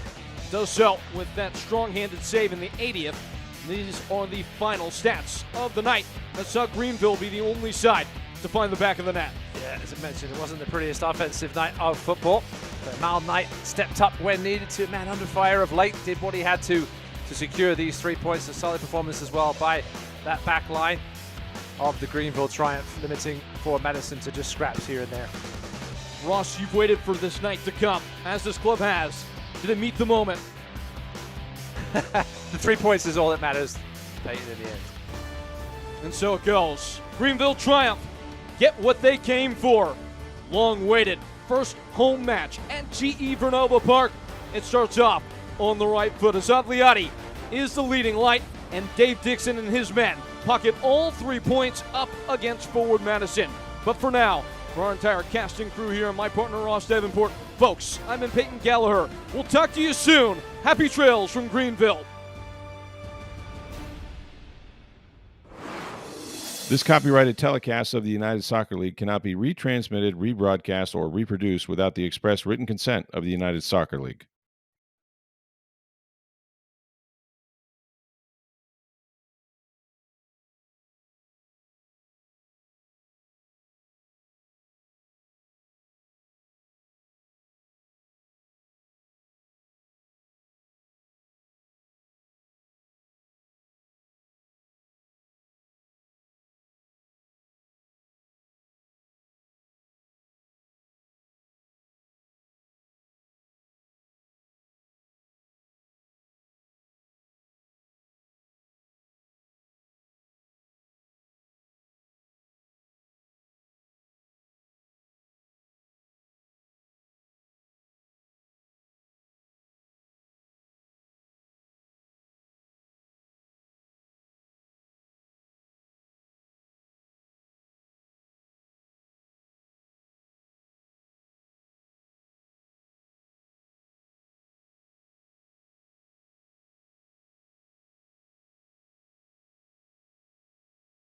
S1: Does so with that strong-handed save in the 80th. These are the final stats of the night. That saw Greenville be the only side to find the back of the net.
S2: Yeah, as I mentioned, it wasn't the prettiest offensive night of football. But Mal Knight stepped up when needed to. Man under fire of late, did what he had to secure these 3 points. A solid performance as well by that back line of the Greenville Triumph, limiting for Madison to just scraps here and there.
S1: Ross, you've waited for this night to come, as this club has. Did it meet the moment?
S2: The 3 points is all that matters. Peyton in the end.
S1: And so it goes. Greenville triumph. Get what they came for. Long-awaited first home match at GE Vernova Park. It starts off on the right foot as Avliati is the leading light, and Dave Dixon and his men pocket all 3 points up against forward Madison. But for now, for our entire cast and crew here and my partner Ross Davenport, folks, I've been Peyton Gallagher. We'll talk to you soon. Happy trails from Greenville.
S19: This copyrighted telecast of the United Soccer League cannot be retransmitted, rebroadcast, or reproduced without the express written consent of the United Soccer League.